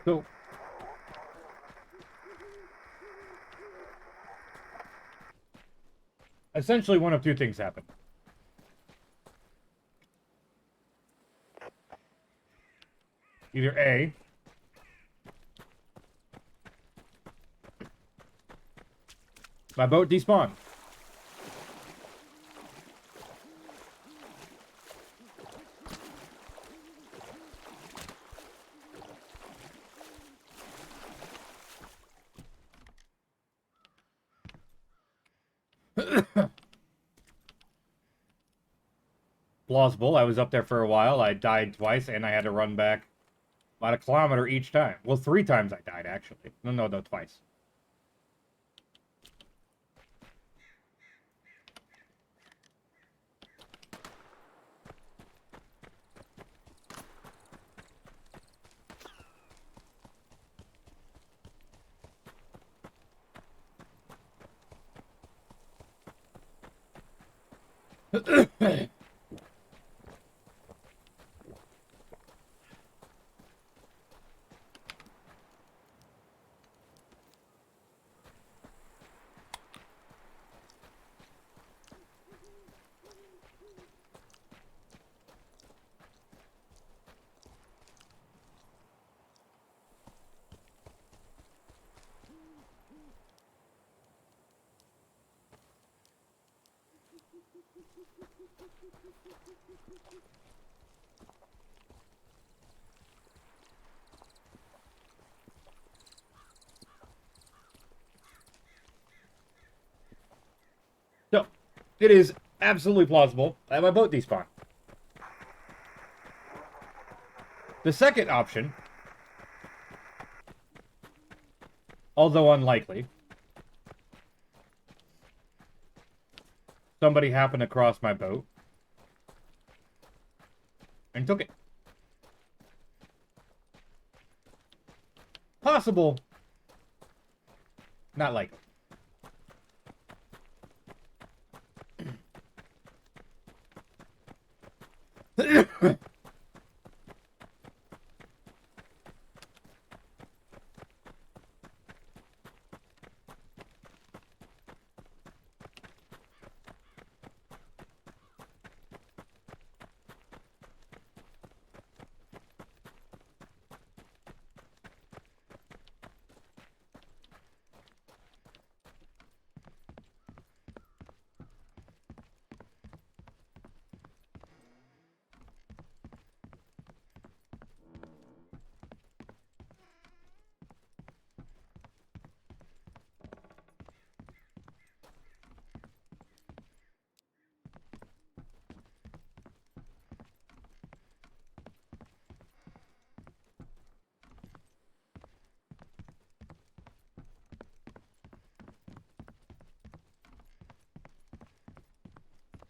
So, essentially, one of two things happen. Either A, my boat despawned. Plausible. I was up there for a while. I died twice, and I had to run back about a kilometer each time. Well, 3 times I died, actually. No, twice. So, it is absolutely plausible that my boat despawned. The second option, although unlikely, somebody happened across my boat and took it. Possible, not likely.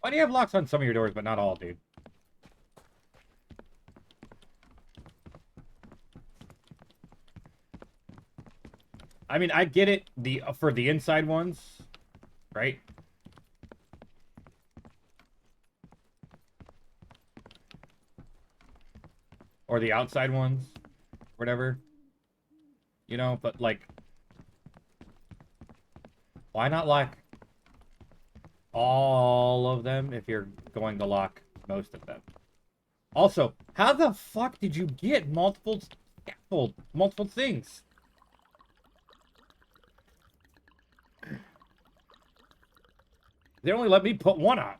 Why do you have locks on some of your doors, but not all, dude? I mean, I get it for the inside ones, right? Or the outside ones, whatever. You know, but like, why not lock all of them if you're going to lock most of them? Also, how the fuck did you get multiple things? They only let me put one on.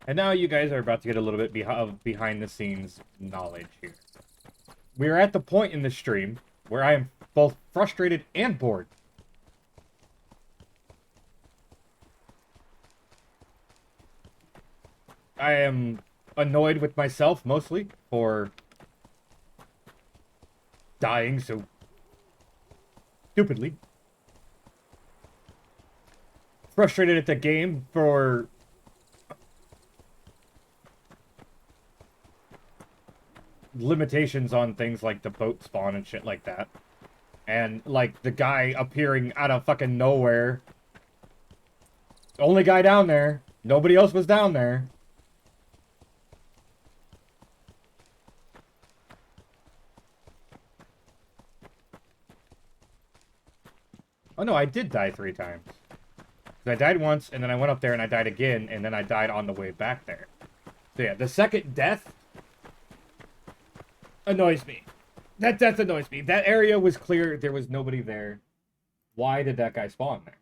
And now you guys are about to get a little bit of behind-the-scenes knowledge here. We're at the point in the stream where I am both frustrated and bored. I am annoyed with myself mostly for dying so stupidly. Frustrated at the game for limitations on things like the boat spawn and shit like that. And, like, the guy appearing out of fucking nowhere. Only guy down there. Nobody else was down there. Oh no, I did die 3 times. I died once, and then I went up there and I died again, and then I died on the way back there. So yeah, the second death annoys me. That death annoys me. That area was clear. There was nobody there. Why did that guy spawn there?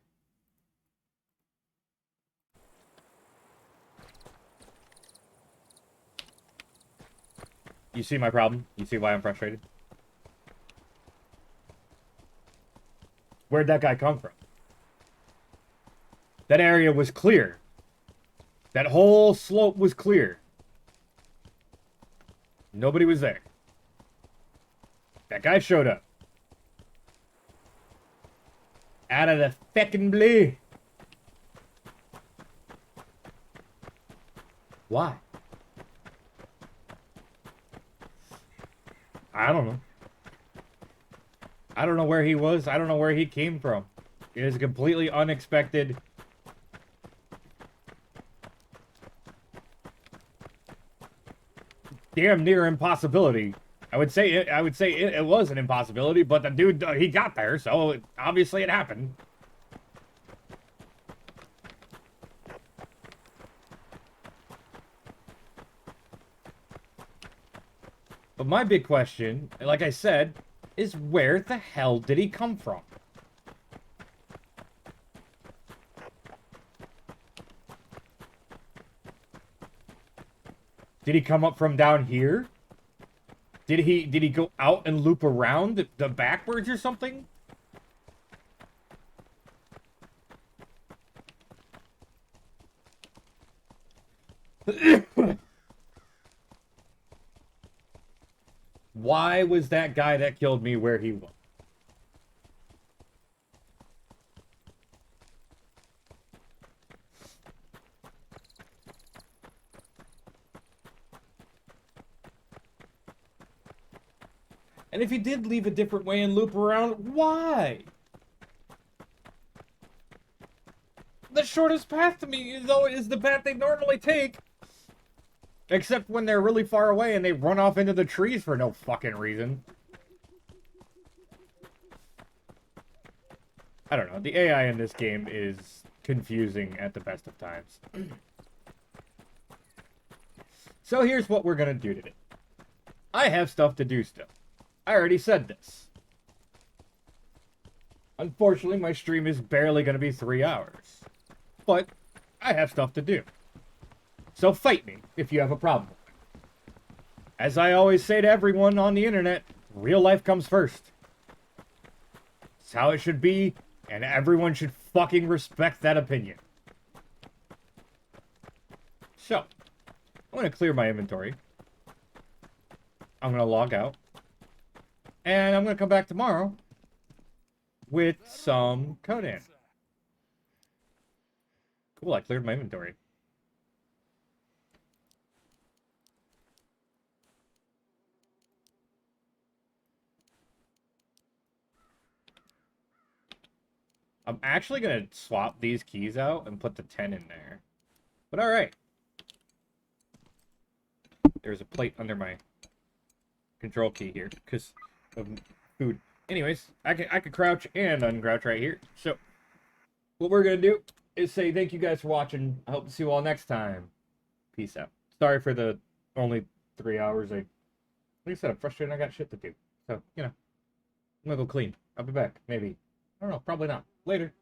You see my problem? You see why I'm frustrated? Where'd that guy come from? That area was clear. That whole slope was clear. Nobody was there. That guy showed up. Out of the feckin' blue. Why? I don't know. I don't know where he was. I don't know where he came from. It is completely unexpected. Damn near impossibility. I would say it was an impossibility, but the dude, he got there, so obviously it happened. But my big question, like I said, is where the hell did he come from? Did he come up from down here? Did he go out and loop around the backwards or something? Why was that guy that killed me where he was? And if he did leave a different way and loop around, why? The shortest path to me, though, is the path they normally take. Except when they're really far away and they run off into the trees for no fucking reason. I don't know. The AI in this game is confusing at the best of times. So here's what we're gonna do today. I have stuff to do still. I already said this. Unfortunately, my stream is barely gonna be 3 hours. But I have stuff to do. So fight me if you have a problem. As I always say to everyone on the internet, real life comes first. It's how it should be, and everyone should fucking respect that opinion. So, I'm going to clear my inventory. I'm going to log out. And I'm going to come back tomorrow with some Conan. Cool, I cleared my inventory. I'm actually going to swap these keys out and put the 10 in there. But alright. There's a plate under my control key here because of food. Anyways, I could crouch and uncrouch right here. So, what we're going to do is say thank you guys for watching. I hope to see you all next time. Peace out. Sorry for the only 3 hours. Like I said, I'm frustrated. I got shit to do. So, you know, I'm going to go clean. I'll be back. Maybe. I don't know. Probably not. Later.